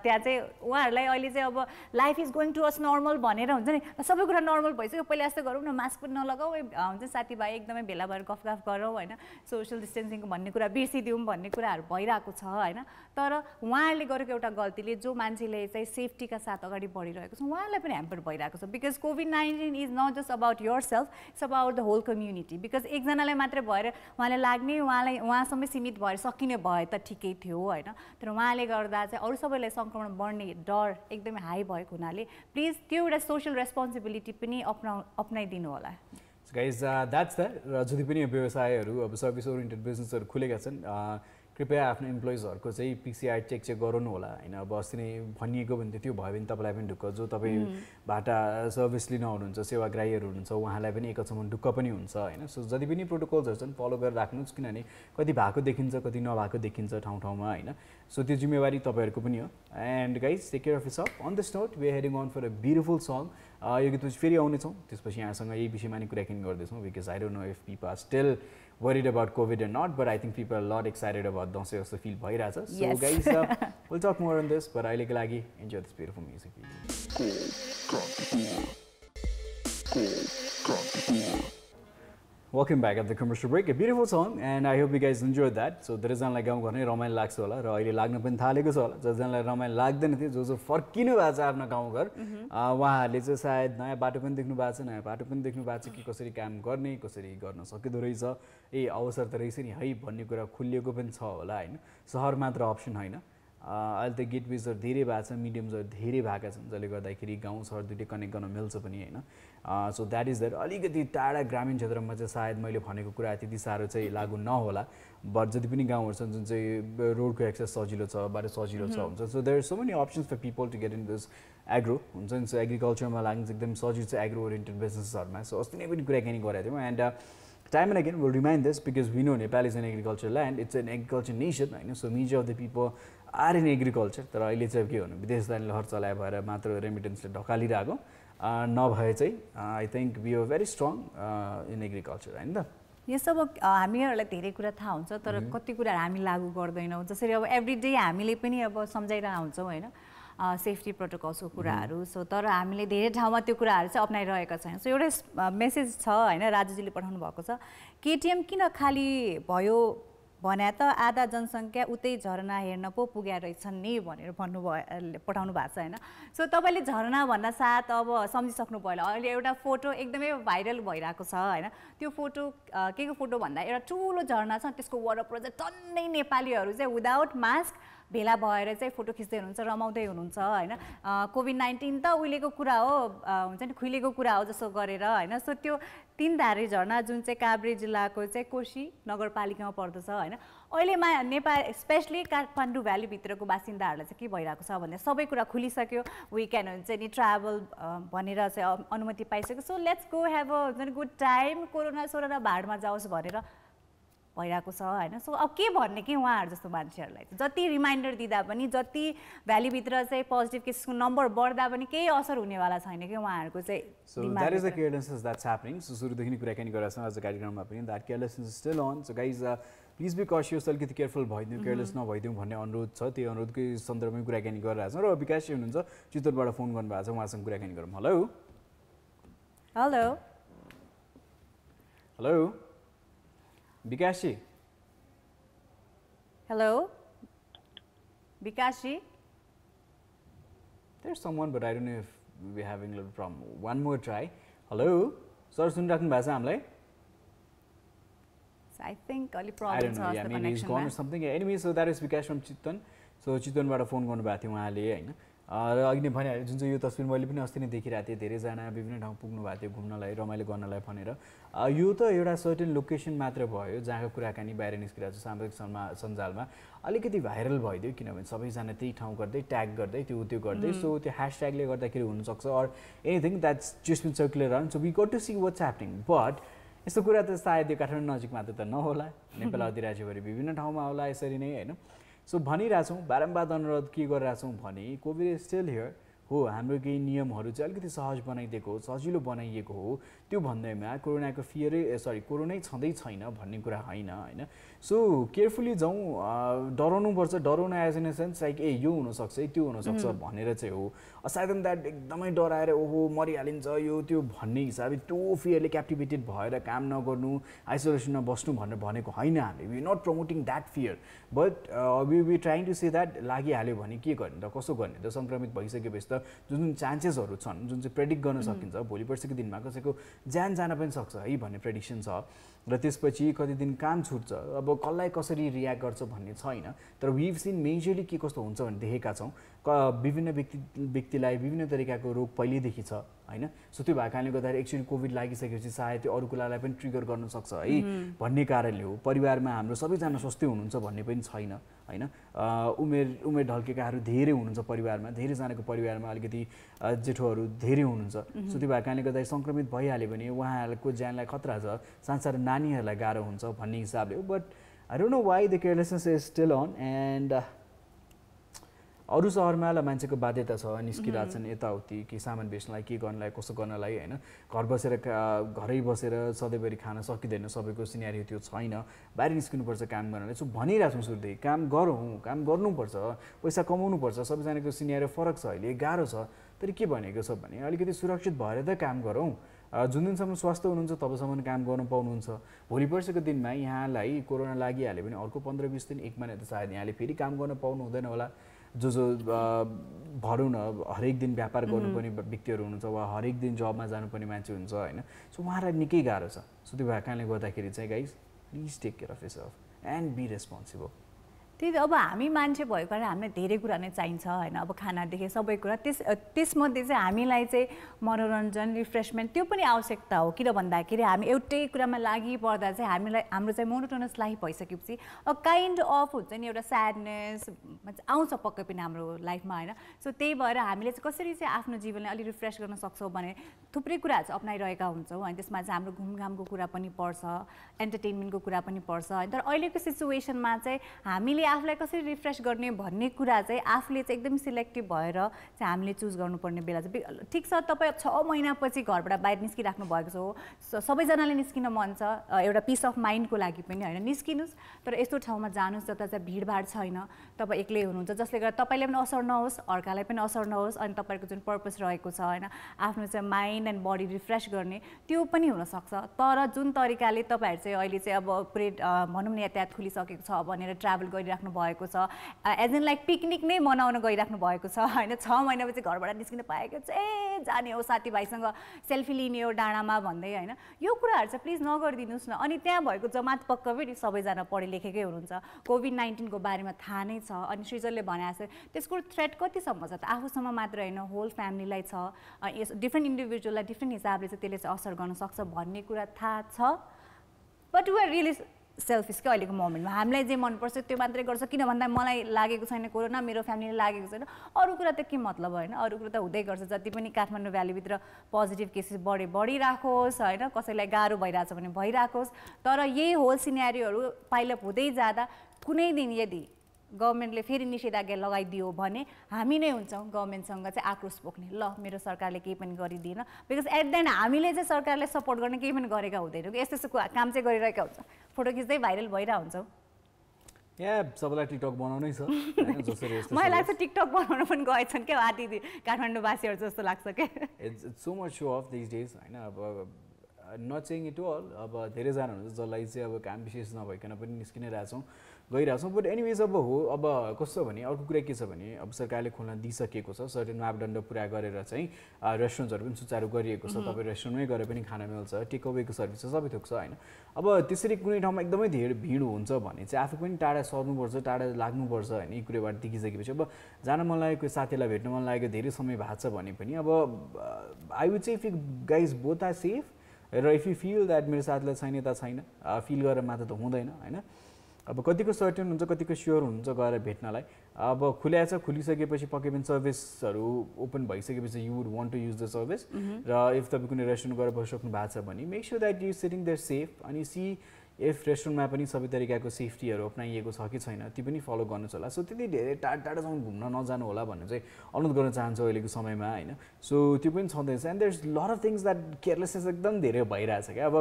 Speaker 2: त्यहाँ चाहिँ उहाँहरूलाई अहिले चाहिँ अब life is going to us normal भनेर हुन्छ नि, सबै कुरा नर्मल भइसक्यो, पहिला जस्तो गरौँ न, मास्क पनि नलगाऊ, हुन्छ साथीभाइ एकदमै भेला भएर गफ गरौँ होइन, सोसियल डिस्टेन्सिङको भन्ने कुरा बिर्सिदिउँ भन्ने कुराहरू भइरहेको छ होइन। तर उहाँहरूले गरेको एउटा गल्तीले जो मान्छेले चाहिँ सेफ्टीका साथ अगाडि बढिरहेको छ उहाँलाई पनि ह्याम्पर भइरहेको छ। बिकज कोभिड-19 is not just about yourself, it's about the whole community. Because एकजनालाई मात्रै भएर उहाँलाई लाग्ने, उहाँसम्मै सीमित भएर सकिने भए त ठिकै थियो होइन। तर उहाँले गर्दा चाहिँ अरू सबैलाई सङ्क्रमण बढ्ने डर एकदमै हाई भएको हुनाले प्लिज त्यो एउटा सोसियल रेस्पोन्सिबिलिटी पनि अपनाइदिनु होला।
Speaker 1: Guys that's that. र जति पनि व्यवसायहरू अब सर्भिस ओरिएन्टेड बिजनेसहरू खुलेका छन् कृपया आफ्नो इम्प्लोइजहरूको चाहिँ पिसिआर चेक गराउनु होला होइन। अब अस्ति नै भनिएको भने त्यो भयो भने तपाईँलाई पनि ढुक्क, जो तपाईँ बाटा सर्भिस लिन आउनुहुन्छ, सेवाग्राहीहरू हुनुहुन्छ उहाँलाई पनि एकछिन ढुक्क पनि हुन्छ होइन। सो जति पनि प्रोटोकल्सहरू छन् फलो गरेर राख्नुहोस्, किनभने कति भएको देखिन्छ कति नभएको देखिन्छ ठाउँ ठाउँमा होइन। सो त्यो जिम्मेवारी तपाईँहरूको पनि हो। And guys take care of yourself. On this note we are heading on for a beautiful song. यो गीतपछि फेरि आउनेछौँ, त्यसपछि यहाँसँग यही विषयमा नि कुराकानी गर्दैछौँ। Because I don't know if people are still worried about COVID or not, but I think people are a lot excited about Dansai also feel bhairach. So guys, we'll talk more on this, but I like lagi enjoy this beautiful music video. Welcome back at the commercial break. A beautiful song, and I hope you guys enjoyed that. So there is one like गाउँ घरमै रमाइलो लाग्छ होला र अहिले लाग्न पनि थालेको छ होला। जसजनालाई रमाइलो लाग्दैन थियो, जो फर्किनु भएको छ आफ्नो गाउँघर, उहाँहरूले चाहिँ सायद नयाँ बाटो पनि देख्नु भएको छ, नयाँ बाटो पनि देख्नु भएको छ कि कसरी काम गर्ने, कसरी गर्न सकिँदो रहेछ, अवसर त रहेछ नि है भन्ने कुरा खुलिएको पनि छ होला होइन। सहर मात्र अप्सन होइन, अहिले त गेटवेजहरू धेरै भएको छ, मिडियम्सहरू धेरै भएका छन्, जसले गर्दाखेरि गाउँ सहर दुइटै कनेक्ट गर्न मिल्छ पनि होइन। So that is that. अलिकति टाढा ग्रामीण क्षेत्रमा चाहिँ सायद मैले भनेको कुरा त्यति साह्रो चाहिँ लागु नहोला, बट जति पनि गाउँहरू छन् जुन चाहिँ रोडको एक्सेस सजिलो छ, बाटो सजिलो छ हुन्छ। So there are so many options for people to get in this agro हुन्छ नि। सो एग्रिकल्चरमा लाग्नु चाहिँ एकदम सजिलो छ एग्रो ओरिएन्टेड बिजनेसहरूमा। सो अस्ति नै पनि कुराकानी गरेको थियौँ। And time and again we'll remind this because we know Nepal is an agriculture land, it's an agriculture nation होइन। So majority of the people are in agriculture। तर अहिले चाहिँ के भन्नु, विदेश जाने लहर चलाए भएर मात्र रेमिटेन्सले ढकालिरहेको नभए चाहिँ I think we are very strong in agriculture होइन त।
Speaker 2: यो सब हामीहरूलाई धेरै कुरा थाहा हुन्छ तर कति कुरा हामी लागू गर्दैनौँ जसरी अब एभ्रिडे हामीले पनि अब सम्झाइरहेको हुन्छौँ होइन सेफ्टी प्रोटोकल्सको कुराहरू सो तर हामीले धेरै ठाउँमा त्यो कुराहरू चाहिँ अप्नाइरहेका छैनौँ सो एउटा मेसेज छ होइन राजुजीले पठाउनु भएको छ केटिएम किन खाली भयो भने त आधा जनसङ्ख्या उतै झरना हेर्न पो पुग्या रहेछन् नि भनेर पठाउनु भएको छ होइन सो तपाईँले झरना भन्दा साथ अब सम्झिसक्नु पर्यो अहिले एउटा फोटो एकदमै भाइरल भइरहेको छ होइन त्यो फोटो के को फोटो भन्दा एउटा ठुलो झरना छ त्यसको वरपर चाहिँ टन्नै नेपालीहरू चाहिँ विदाउट मास्क भेला भएर चाहिँ फोटो खिच्दै हुनुहुन्छ रमाउँदै हुनुहुन्छ होइन कोभिड-19 त उहिलेको कुरा हो हुन्छ नि खुइलेको कुरा हो जस्तो गरेर होइन सो त्यो तीनधारे झरना जुन चाहिँ काभ्रे जिल्लाको चाहिँ कोशी नगरपालिकामा पर्दछ होइन अहिले नेपाल स्पेसली काठमाडौँ भ्यालीभित्रको बासिन्दाहरूलाई चाहिँ के भइरहेको छ भन्दा सबै कुरा खुलिसक्यो विकेन्ड हुन्छ नि ट्राभल भनेर चाहिँ अनुमति पाइसक्यो so let's go have a हुन्छ नि गुड टाइम कोरोना सोरोना भाडमा जाओस् भनेर भइरहेको छ होइन सो अब के भन्ने कि उहाँहरू जस्तो मान्छेहरूलाई जति रिमाइन्डर दिँदा पनि जति भ्यालीभित्र चाहिँ पोजिटिभ केसको नम्बर बढ्दा पनि केही असर हुनेवाला छैन कि उहाँहरूको चाहिँ
Speaker 1: so that is the carelessness that's happening so सुरुदेखि कुराकानी गरेर आज कार्यक्रममा पनि that carelessness is still on so guys please be cautious अलिकति केयरफुल भइदिउँ केयरलेस नभइदिउँ भन्ने अनुरोध छ त्यो अनुरोधकै सन्दर्भमै कुराकानी गरिरहेको छौँ र विकास हुनुहुन्छ चितवनबाट फोन गर्नुभएको छ उहाँसँग कुराकानी गरौँ हेलो
Speaker 2: हेलो
Speaker 1: हेलो विकास जी
Speaker 2: हेलो विकास जी
Speaker 1: there's someone but I don't know if we're having a little problem one more try hello sir सुनिराख्नु भएको छ हामीलाई
Speaker 2: I think अलि
Speaker 1: I
Speaker 2: प्रब्लम
Speaker 1: don't
Speaker 2: छ
Speaker 1: know yeah
Speaker 2: जस्तो
Speaker 1: maybe he's gone or something anyway so that is Vikash from Chitwan so चितवनबाट phone गर्नुभएको थियो उहाँले हैन र अघि नै भनिहालेँ जुन चाहिँ यो तस्बिर मैले पनि अस्ति नै देखिरहेको थिएँ धेरैजना विभिन्न ठाउँ पुग्नु भएको थियो घुम्नलाई रमाइलो गर्नलाई भनेर यो त एउटा सर्टेन लोकेसन मात्र भयो जहाँको कुराकानी बाहिर निस्किरहेको छ सामाजिक सञ्जालमा अलिकति भाइरल भइदियो किनभने सबैजना त्यही ठाउँ गर्दै ट्याग गर्दै त्यो गर्दै सो त्यो ह्यासट्यागले गर्दाखेरि हुनसक्छ or anything that's just been circular around so we got to see what's happening but यस्तो कुरा त सायद यो काठमाडौँ नजिक मात्र त नहोला नेपाल अधिराज्यभरि विभिन्न ठाउँमा होला यसरी नै होइन सो भनिरहेछौँ बारम्बार अनुरोध के गरिरहेछौँ भने कोभिड इज स्टिल हियर हो हाम्रो केही नियमहरू चाहिँ अलिकति सहज बनाइदिएको हो सजिलो बनाइएको हो त्यो भन्दैमा कोरोनाको कोरोनै छँदै छैन भन्ने कुरा होइन सो केयरफुली जाउँ डराउनुपर्छ डराउन as in a sense like यो हुनसक्छ त्यो हुनसक्छ भनेर चाहिँ हो असाइड देन द्याट एकदमै डराएर ओहो मरिहालिन्छ यो त्यो भन्ने हिसाबले त्यो फियरले क्याप्टिभेटेड भएर काम नगर्नु आइसोलेसनमा बस्नु भनेर भनेको होइन हामीले we not promoting that fear but we trying to say that लागिहाल्यो भने के गर्ने त कसो गर्ने त सङ्क्रमित भइसकेपछि त जुन चान्सेसहरू छन् जुन चाहिँ प्रेडिक्ट गर्न सकिन्छ भोलि पर्सिको दिनमा कसैको ज्यान जान पनि सक्छ है भन्ने प्रेडिक्सन छ र त्यसपछि कति दिन काम छुट्छ अब कसलाई कसरी रियाक्ट गर्छ भन्ने छैन तर विभ सिन मेजरली के कस्तो हुन्छ भने देखेका छौँ विभिन्न व्यक्तिलाई विभिन्न तरिकाको रोग पहिल्यैदेखि छ होइन सो त्यो भएको कारणले गर्दाखेरि एक्चुअली कोभिड लागिसकेपछि सायद त्यो अरू कुरालाई पनि ट्रिगर गर्न सक्छ है भन्ने कारणले हो परिवारमा हाम्रो सबैजना स्वस्थै हुनुहुन्छ भन्ने पनि छैन होइन उमेर ढल्केकाहरू धेरै हुनुहुन्छ परिवारमा धेरैजनाको परिवारमा अलिकति जेठोहरू धेरै हुनुहुन्छ सो त्यो भएको कारणले गर्दाखेरि सङ्क्रमित भइहाल्यो भने उहाँहरूको ज्यानलाई खतरा छ सानसानो नानीहरूलाई गाह्रो हुन्छ भन्ने हिसाबले हो but I don't know why the carelessness is still on and अरू सहरमा मान्छेको बाध्यता छ निस्किरहेको छन् यताउति कि सामान बेच्नलाई के गर्नलाई कसो गर्नलाई होइन घरै बसेर सधैँभरि खान सकिँदैन सबैको सिनेरियो त्यो छैन बाहिर निस्किनुपर्छ काम गर्नलाई सो भनिरहेको छौँ सुरुदेखि काम गर्नुपर्छ पैसा कमाउनुपर्छ सबैजनाको सिनेरियो फरक छ अहिले गाह्रो छ तर के भनेको छ भने अलिकति सुरक्षित भएर त काम गरौँ जुन दिनसम्म स्वस्थ हुनुहुन्छ तबसम्म काम गर्न पाउनुहुन्छ भोलि पर्सिको दिनमा यहाँलाई कोरोना लागिहाल्यो भने अर्को 15-20 दिन 1 महिना त सायद यहाँले फेरि काम गर्न पाउनु हुँदैन होला जो भनौँ न हरेक दिन व्यापार गर्नुपर्ने व्यक्तिहरू हुनुहुन्छ वा हरेक दिन जबमा जानुपर्ने मान्छे हुन्छ होइन सो उहाँलाई निकै गाह्रो छ सो त्यो भएको कारणले गर्दाखेरि चाहिँ guys please take care of yourself and be responsible
Speaker 2: त्यही अब हामी मान्छे भएको कारण हामीलाई धेरै कुरा नै चाहिन्छ होइन अब खानादेखि सबै कुरा त्यसमध्ये चाहिँ हामीलाई चाहिँ मनोरञ्जन रिफ्रेसमेन्ट त्यो पनि आवश्यकता हो किन भन्दाखेरि हामी एउटै कुरामा लागि पर्दा चाहिँ हाम्रो चाहिँ मोनोटोनस लाइफ भइसकेपछि अ काइन्ड अफ हुन्छ नि एउटा स्याडनेस आउँछ पक्कै पनि हाम्रो लाइफमा होइन सो त्यही भएर हामीले चाहिँ कसरी चाहिँ आफ्नो जीवनलाई अलिक रिफ्रेस गर्न सक्छौँ भने थुप्रै कुराहरू चाहिँ अप्नाइरहेका हुन्छौँ होइन त्यसमा चाहिँ हाम्रो घुमघामको कुरा पनि पर्छ एन्टरटेनमेन्टको कुरा पनि पर्छ होइन तर अहिलेको सिचुएसनमा चाहिँ हामीले आफूलाई कसरी रिफ्रेस गर्ने भन्ने कुरा चाहिँ आफूले चाहिँ एकदम सिलेक्टिभ भएर चाहिँ हामीले चुज गर्नुपर्ने बेला चाहिँ ठिक छ। तपाईँ 6 महिनापछि घरबाट बाहिर निस्किराख्नु भएको छ, सबैजनाले निस्किन मन छ एउटा पिस अफ माइन्डको लागि पनि होइन, निस्किनुहोस्। तर यस्तो ठाउँमा जानुहोस् जता चाहिँ भिडभाड छैन, तपाईँ एक्लै हुनुहुन्छ, जसले गर्दा तपाईँलाई पनि असर नहोस्, अर्कालाई पनि असर नहोस्, अनि तपाईँको जुन पर्पस रहेको छ होइन आफ्नो चाहिँ माइन्ड एन्ड बडी रिफ्रेस गर्ने त्यो पनि हुनसक्छ। तर जुन तरिकाले तपाईँहरू चाहिँ अहिले चाहिँ अब पुरै भनौँ न यातायात खुलिसकेको छ भनेर ट्राभल गरिराख्नु भएको छ, एज इन लाइक पिकनिक नै मनाउन गइराख्नु भएको छ होइन, 6 महिनापछि घरबाट निस्किन पाएको चाहिँ जाने हो साथीभाइसँग सेल्फी लिने हो डाँडामा भन्दै होइन, यो कुराहरू चाहिँ प्लिज नगरिदिनुहोस् न। अनि त्यहाँ भएको जमात पक्क पनि सबैजना पढे लेखेकै हुनुहुन्छ, कोभिड-19 को बारेमा थाहा नै छ। अनि सृजनले भने जस्तो त्यसको थ्रेट कतिसम्म छ त, आफूसम्म मात्र होइन होल फ्यामिलीलाई छ, डिफ्रेन्ट इन्डिभिजुअललाई डिफ्रेन्ट हिसाबले चाहिँ त्यसले चाहिँ असर गर्न सक्छ भन्ने कुरा थाहा छ। But we are really selfish क्या अहिलेको मोमेन्टमा, हामीलाई जे मनपर्छ त्यो मात्रै गर्छ। किन भन्दा मलाई लागेको छैन कोरोना, मेरो फ्यामिलीलाई लागेको छैन, अरू कुरा त के मतलब होइन, अरू कुरा त हुँदै गर्छ। जति पनि काठमाडौँ भ्यालीभित्र पोजिटिभ केसेस बढिराखोस् होइन, कसैलाई गाह्रो भइरहेछ भने भइराखोस्, तर यही होल सिनेरियोहरू पाइलअप हुँदै जाँदा कुनै दिन यदि गभर्मेन्टले फेरि निषेधाज्ञा लगाइदियो भने हामी नै हुन्छौँ गभर्मेन्टसँग चाहिँ आक्रोश पोख्ने, ल मेरो सरकारले केही पनि गरिदिएन। बिकज एट द एन्ड हामीले चाहिँ सरकारलाई सपोर्ट गर्ने केही पनि गरेका हुँदैनौँ, यस्तो यस्तो काम चाहिँ गरिरहेका हुन्छ, फोटो खिच्दै भाइरल भइरहेको हुन्छौँ।
Speaker 1: यहाँ सबैलाई टिकटक बनाउनै छ जसरी
Speaker 2: मलाई लाग्छ टिकटक बनाउन पनि गएछन् क्या आदि काठमाडौँवासीहरू जस्तो लाग्छ क्या।
Speaker 1: It's so much so of this days होइन। अब नट सेइङ इट अल, अब धेरैजना हुन्छ जसलाई चाहिँ अब काम विशेष नभइकन पनि निस्किनै रहेछौँ गइरहेछौँ। बट एनिवेज अब हो, अब कस्तो भने अर्को कुरा के छ भने अब सरकारले खोल्न दिइसकेको छ, सर्टेन मापदण्ड पुरा गरेर चाहिँ रेस्टुरेन्ट्सहरू पनि सुचारू गरिएको छ, तपाईँ रेस्टुरेन्टमै गएर पनि खान मिल्छ, टेक अवेको सर्भिस सबै थोक छ होइन। अब त्यसरी कुनै ठाउँमा एकदमै धेरै भिड हुन्छ भने चाहिँ आफू पनि टाढा सर्नुपर्छ, टाढा लाग्नुपर्छ होइन। यी कुरोबाट देखिसकेपछि अब जान मन लागेको साथीलाई भेट्न मन लागेको धेरै समय भएको छ भने पनि अब I would say if you guys both are safe र इफ यु फिल द्याट मेरो साथीलाई छैन यता छैन फिल गरेर मात्र त हुँदैन होइन। अब कतिको सर्टेन हुन्छ, कतिको स्योर हुन्छ गएर भेट्नलाई। अब खुल्याछ, खुलिसकेपछि पक्कै पनि सर्भिसहरू ओपन भइसकेपछि you would want to use the service. र इफ तपाईँ कुनै रेस्टुरेन्ट गएर बसिसक्नु भएको छ भने make sure that you sitting there safe, अनि सी इफ रेस्टुरेन्टमा पनि सबै तरिकाको सेफ्टीहरू अपनाइएको छ कि छैन त्यो पनि फलो गर्नुहोस् होला। सो त्यति धेरै टाढासम्म घुम्न नजानु होला भन्ने चाहिँ अनुरोध गर्न चाहन्छु अहिलेको समयमा होइन। सो त्यो पनि छँदैछ and there is lot of things that carelessness एकदम धेरै भइरहेछ क्या। अब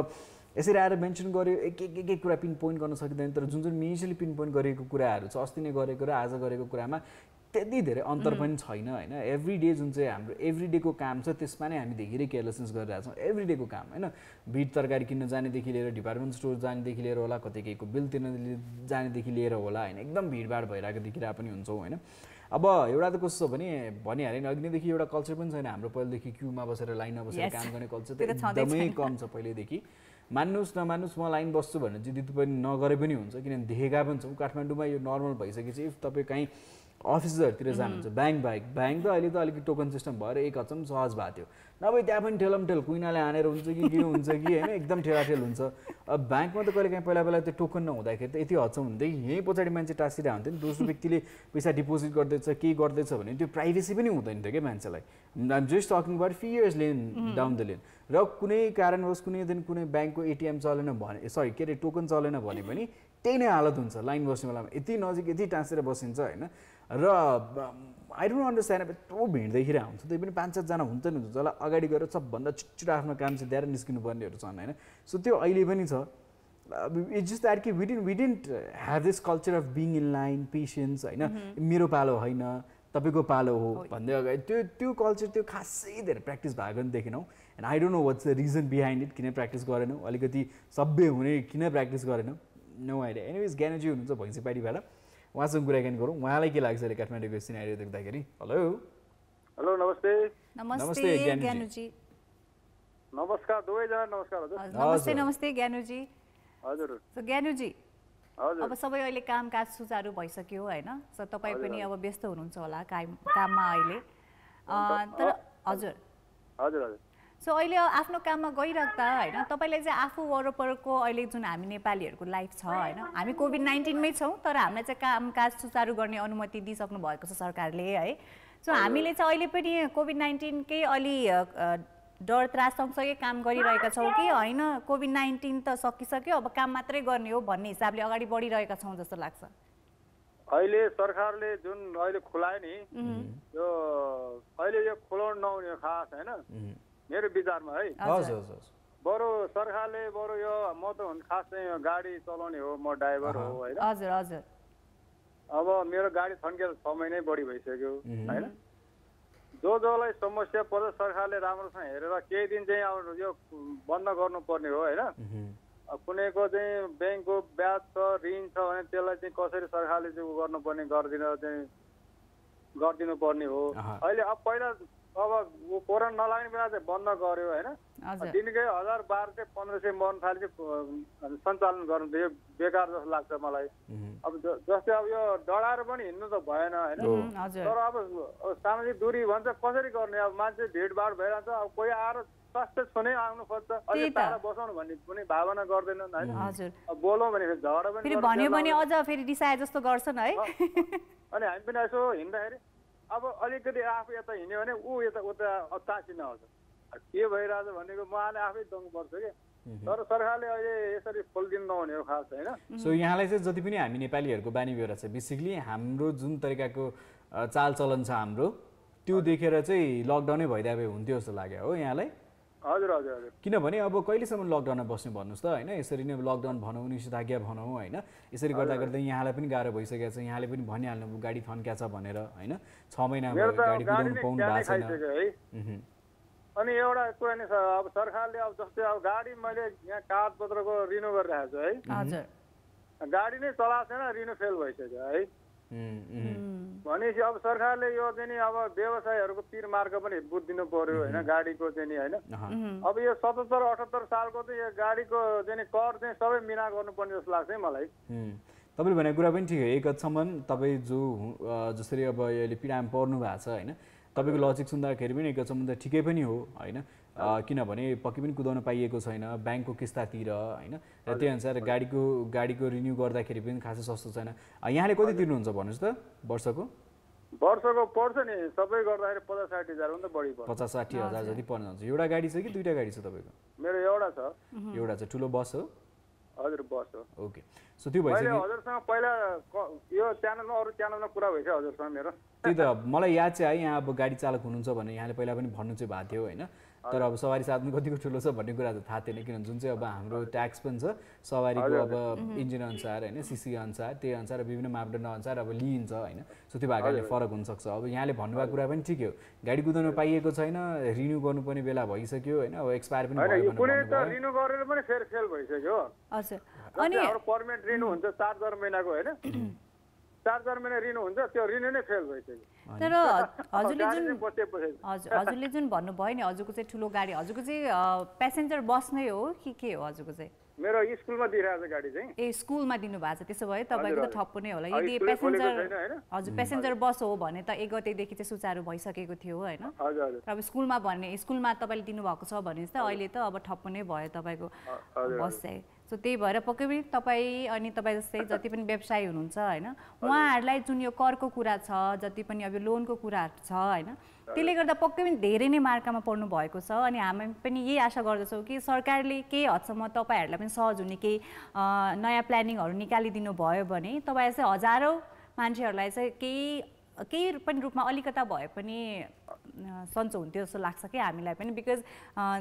Speaker 1: यसरी आएर मेन्सन गर्यो एक कुरा पिन पोइन्ट गर्न सकिँदैन, तर जुन मेजरली पिन पोइन्ट गरेको कुराहरू छ अस्ति नै गरेको र आज गरेको कुरामा त्यति धेरै अन्तर पनि छैन होइन। एभ्री डे जुन चाहिँ हाम्रो एभ्री डेको काम छ त्यसमा नै हामी धेरै केयरलेसनेस गरिरहेछौँ। एभ्री डेको काम होइन, भिड तरकारी किन्न जानेदेखि लिएर डिपार्टमेन्ट स्टोर जानेदेखि लिएर होला, कतै केहीको बिल तिर्न जानेदेखि लिएर होला होइन, एकदम भिडभाड भइरहेको देखिरहेको पनि हुन्छौँ होइन। अब एउटा त कस्तो छ भने भनिहालेँ नि अघिदेखि एउटा कल्चर पनि छैन हाम्रो, पहिलेदेखि क्युमा बसेर लाइनमा बसेर काम गर्ने कल्चर त एकदमै कम छ पहिल्यैदेखि। मान्नुहोस् नमान्नुहोस् म लाइन बस्छु भने चाहिँ त्यति पनि नगरे पनि हुन्छ, किनभने देखेका पनि छौँ काठमाडौँमा यो नर्मल भइसकेपछि इफ तपाईँ कहीँ अफिसहरूतिर जानुहुन्छ ब्याङ्क त अहिले त अलिकति टोकन सिस्टम भएर एक हप्तामा सहज भएको थियो, नभए त्यहाँ पनि ठेलमठेल कुइनाले हानेर हुन्छ कि के हुन्छ कि होइन, एकदम ठेलाठेल हुन्छ। अब ब्याङ्कमा त कहिले काहीँ पहिला त्यो टोकन नहुँदाखेरि त यति हदसम्म हुँदै यहीँ पछाडि मान्छे टाँसिरहेको हुन्थ्यो नि, दोस्रो व्यक्तिले पैसा डिपोजिट गर्दैछ केही गर्दैछ भने त्यो प्राइभेसी पनि हुँदैन थियो क्या मान्छेलाई। I'm just talking about few years lane down the lane. र कुनै कारणवश कुनै दिन कुनै ब्याङ्कको एटिएम चलेन भने सरी के अरे टोकन चलेन भने पनि त्यही नै हालत हुन्छ, लाइन बस्ने बेलामा यति नजिक यति टाँसेर बसिन्छ होइन। र आई डोन्ट अन्डरस्ट्यान्ड अब यत्रो भिड देखिरहेको हुन्छ, त्यही पनि 5-7 जना हुन्छ नि हुन्छ जसलाई अगाडि गएर सबभन्दा छिटो आफ्नो काम चाहिँ दिएर निस्किनु पर्नेहरू छन् होइन। सो त्यो अहिले पनि छ। इट्स जस्ट द्याट कि we didn't have this culture of being in line patience होइन, मेरो पालो होइन तपाईँको पालो हो भन्दै अगाडि त्यो कल्चर त्यो खासै धेरै प्र्याक्टिस भएको नि देखेनौँ। And I don't know what's the reason behind it, किन प्र्याक्टिस गरेनौँ, अलिकति सभ्य हुने किन प्र्याक्टिस गरेनौँ, नो आइडिया। एनिवेज ज्ञानजी हुनुहुन्छ भैँसीपाडीबाट, उहाँसँग कुराकानी गरौँ। उहाँलाई के लाग्छ अहिले काठमाडौँको सिनारियो देख्दाखेरि? हेलो
Speaker 3: हेलो नमस्ते।
Speaker 2: नमस्ते ज्ञानुजी।
Speaker 3: नमस्कार दुवैजना। नमस्कार हजुर।
Speaker 2: नमस्ते नमस्ते ज्ञानुजी।
Speaker 3: हजुर।
Speaker 2: सो ज्ञानुजी
Speaker 3: हजुर
Speaker 2: अब सबै अहिले कामकाज सुचारू भइसक्यो होइन, सो तपाईँ पनि अब व्यस्त हुनुहुन्छ होला काममा अहिले, तर हजुर
Speaker 3: हजुर हजुर
Speaker 2: सो अहिले आफ्नो काममा गइराख्दा होइन तपाईँलाई चाहिँ आफू वरपरको अहिले जुन हामी नेपालीहरूको लाइफ छ होइन, हामी कोभिड-19मै छौँ तर हामीलाई चाहिँ कामकाज सुचारू गर्ने अनुमति दिइसक्नु भएको छ सरकारले है। सो हामीले चाहिँ अहिले पनि कोभिड-19कै अलि डर त्रास सँगसँगै काम गरिरहेका छौँ कि होइन कोभिड-19 त सकिसक्यो अब काम मात्रै गर्ने हो भन्ने हिसाबले अगाडि बढिरहेका छौँ जस्तो लाग्छ?
Speaker 4: अहिले सरकारले जुन अहिले खुलायो नि यो अहिले यो खुलाउन नहुने खास होइन मेरो विचारमा है
Speaker 1: हजुर हजुर
Speaker 4: बरु सरकारले बरु यो म त खास चाहिँ गाडी चलाउने हो म ड्राइभर हो होइन
Speaker 2: हजुर हजुर
Speaker 4: अब मेरो गाडी थन्केर 6 महिनै बढी भइसक्यो होइन जसलाई समस्या पर्छ सरकारले राम्रोसँग हेरेर केही दिन चाहिँ अब यो बन्द गर्नुपर्ने हो होइन कुनैको चाहिँ ब्याङ्कको ब्याज छ ऋण छ भने त्यसलाई चाहिँ कसरी सरकारले चाहिँ गर्नुपर्ने गरिदिनु पर्ने हो अहिले अब पहिला अब कोरोना नलाग्ने बेला चाहिँ बन्द गर्यो होइन दिनकै 1012 चाहिँ 1500 मर्न थाले चाहिँ सञ्चालन गर्नु यो बेकार जस्तो लाग्छ मलाई अब जस्तै अब यो डढाएर पनि हिँड्नु त भएन होइन तर अब सामाजिक दूरी भन्छ कसरी गर्ने अब मान्छे भिडभाड भइरहन्छ अब कोही आएर स्वास्थ्य छुनै आउनु खोज्छ अलि टाढा बसाउनु भन्ने कुनै भावना गर्दैनन् होइन अब बोलौँ भने झगडा पनि
Speaker 2: भन्यो भने अझ फेरि रिसाए जस्तो गर्छन् है
Speaker 4: अनि हामी पनि यसो हिँड्दाखेरि अब अलिकति आफू यता हिँड्यो भने ऊ यता उता तासिन आउँछ के भइरहेछ भनेको उहाँले आफै दङ्ग पर्छ कि तर सरकारले अहिले यसरी खोलिदिनु नहुने हो खास होइन
Speaker 1: सो यहाँलाई चाहिँ जति पनि हामी नेपालीहरूको बानी व्यवहार छ बेसिकली हाम्रो जुन तरिकाको चालचलन छ हाम्रो त्यो देखेर चाहिँ लकडाउनै भइदिए भए हुन्थ्यो जस्तो लाग्यो हो यहाँलाई
Speaker 4: हजुर हजुर हजुर
Speaker 1: किनभने अब कहिलेसम्म लकडाउनमा बस्नु भन्नुहोस् त होइन यसरी नै लकडाउन भनौँ निषेधाज्ञा भनौँ होइन यसरी गर्दा गर्दै यहाँलाई पनि गाह्रो भइसकेको छ यहाँले पनि भनिहाल्नु गाडी थन्क्या छ भनेर होइन 6 महिना भयो गाडी कुदाउनु पाउनु भएको छैन
Speaker 4: अनि एउटा कुरा नि अब सरकारले अब जस्तै अब गाडी मैले यहाँ कागजपत्रको रिन्यू गरिरहेको छु है
Speaker 2: हजुर
Speaker 4: गाडी नै चलाएको छैन रिन्यू फेल भइसक्यो है भनेपछि अब सरकारले यो चाहिँ अब व्यवसायहरूको पिर मार्ग पनि बुझिदिनु पर्यो होइन गाडीको चाहिँ होइन अब यो 77-78 सालको चाहिँ यो गाडीको चाहिँ कर चाहिँ सबै मिना गर्नुपर्ने जस्तो लाग्छ है मलाई
Speaker 1: तपाईँले भनेको कुरा पनि ठिक हो एक हदसम्म तपाईँ जसरी अब अहिले पीडामा पर्नु भएको छ होइन तपाईँको लजिक सुन्दाखेरि पनि एक हदसम्म त ठिकै पनि हो होइन किनभने पक्कै पनि कुदाउन पाइएको छैन ब्याङ्कको किस्ता तिर होइन र त्यही अनुसार गाडीको रिन्यू गर्दाखेरि पनि खासै सस्तो छैन यहाँले कति तिर्नुहुन्छ भन्नुहोस् त वर्षको
Speaker 4: पर्छ नि सबै गर्दाखेरि 50-60 हजार भन्दा बढी पर्छ
Speaker 1: 50-60 हजार जति पर्न जान्छ एउटा गाडी छ कि दुईटा गाडी छ तपाईँको
Speaker 4: मेरो एउटा छ
Speaker 1: ठुलो बस हो
Speaker 4: हजुर बस हो
Speaker 1: ओके सो त्यो भइसक्यो
Speaker 4: हजुरसँग पहिला यो च्यानलमा अरू च्यानलमा कुरा भइसक्यो हजुरसँग मेरो
Speaker 1: त्यही त मलाई याद चाहिँ है यहाँ अब गाडी चालक हुनुहुन्छ भने यहाँले पहिला पनि भन्नु चाहिँ भएको थियो होइन तर अब सवारी साधन कतिको ठुलो छ भन्ने कुरा त थाहा थिएन किनभने जुन चाहिँ अब हाम्रो ट्याक्स पनि छ सवारीको अब इन्जिन अनुसार होइन सिसी अनुसार त्यही अनुसार विभिन्न मापदण्ड अनुसार अब लिइन्छ होइन सो त्यो भएकाले फरक हुनसक्छ अब यहाँले भन्नुभएको कुरा पनि ठिकै हो गाडी कुदाउन पाइएको छैन रिन्यू गर्नुपर्ने बेला भइसक्यो होइन अब एक्सपायर पनि भयो
Speaker 4: रिन्यू गरेर पनि फेल भइसक्यो
Speaker 2: हजुर
Speaker 4: अनि पर्मिट रिन्यू हुन्छ 4 महिनाको होइन 4 महिना रिन्यू हुन्छ त्यो रिन्यू नै फेल भइसक्यो
Speaker 2: तर हजुरले जुन भन्नुभयो नि हजुरको चाहिँ ठुलो गाडी हजुरको चाहिँ प्यासेन्जर बस नै हो कि के हो हजुरको चाहिँ
Speaker 4: मेरो स्कुलमा दिइरहेको छ गाडी चाहिँ
Speaker 2: ए स्कुलमा दिनुभएको छ त्यसो भए तपाईँको त ठप्पु नै होला यदि प्यासेन्जर हजुर प्यासेन्जर बस हो भने त 1 गतेदेखि चाहिँ सुचारू भइसकेको थियो होइन अब स्कुलमा स्कुलमा तपाईँले दिनुभएको छ भने त अहिले त अब ठप्पु नै भयो तपाईँको बस चाहिँ सो त्यही भएर पक्कै पनि तपाईँ अनि तपाईँ जस्तै जति पनि व्यवसायी हुनुहुन्छ होइन उहाँहरूलाई जुन यो करको कुरा छ जति पनि अब यो लोनको कुराहरू छ होइन त्यसले गर्दा पक्कै पनि धेरै नै मार्कामा पर्नु भएको छ अनि हामी पनि यही आशा गर्दछौँ कि सरकारले केही हदसम्म तपाईँहरूलाई पनि सहज हुने केही नयाँ प्लानिङहरू निकालिदिनु भयो भने तपाईँ चाहिँ हजारौँ मान्छेहरूलाई चाहिँ केही पनि रूपमा अलिकता भए पनि सन्चो हुन्थ्यो जस्तो लाग्छ कि हामीलाई पनि बिकज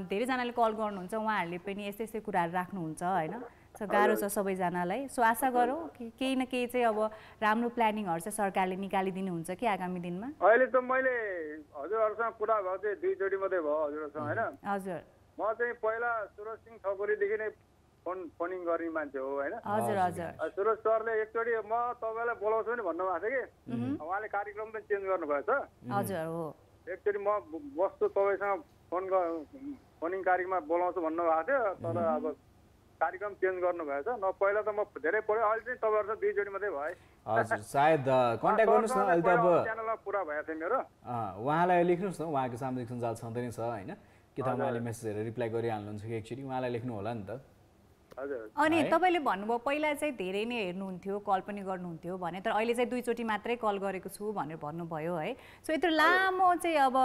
Speaker 2: धेरैजनाले कल गर्नुहुन्छ उहाँहरूले पनि यस्तै यस्तै कुराहरू राख्नुहुन्छ होइन सो गाह्रो छ सबैजनालाई सो आशा गरौँ कि केही न केही चाहिँ अब राम्रो प्लानिङहरू चाहिँ सरकारले निकालिदिनुहुन्छ कि आगामी दिनमा
Speaker 4: अहिले त मैले हजुरहरूसँग कुरा भयो चाहिँ 2 चोटि मात्रै भयो हजुरहरूसँग होइन
Speaker 2: हजुर
Speaker 4: म चाहिँ पहिला सुरज सिंह ठकुरीदेखि नै फोनिङ गर्ने मान्छे हो होइन
Speaker 2: हजुर हजुर
Speaker 4: सुरज सरले एकचोटि म तपाईँलाई बोलाउँछु नि भन्नुभएको थियो कि उहाँले कार्यक्रम पनि चेन्ज गर्नुभएछ
Speaker 2: हजुर हो
Speaker 4: एकचोटि म बस्छु तपाईँसँग फोनिङ कार्यक्रममा बोलाउँछु भन्नुभएको थियो तर अब कार्यक्रम चेन्ज गर्नुभएछ न पहिला त म धेरै पढ्यो अहिले चाहिँ तपाईँहरू 2 चोटि मात्रै भयो
Speaker 1: हजुर सायद कन्ट्याक्ट गर्नुहोस् न अहिले त अब
Speaker 4: च्यानलमा पुरा भएको थियो मेरो
Speaker 1: उहाँलाई लेख्नुहोस् न उहाँको सामाजिक सञ्जाल छँदै नै छ होइन कि त उहाँले मेसेजहरू रिप्लाई गरिहाल्नुहुन्छ कि एकचोटि उहाँलाई लेख्नु होला नि त
Speaker 2: अनि तपाईँले भन्नुभयो पहिला चाहिँ धेरै नै हेर्नुहुन्थ्यो कल पनि गर्नुहुन्थ्यो भने तर अहिले चाहिँ 2 चोटि मात्रै कल गरेको छु भनेर भन्नुभयो है सो यत्रो लामो चाहिँ अब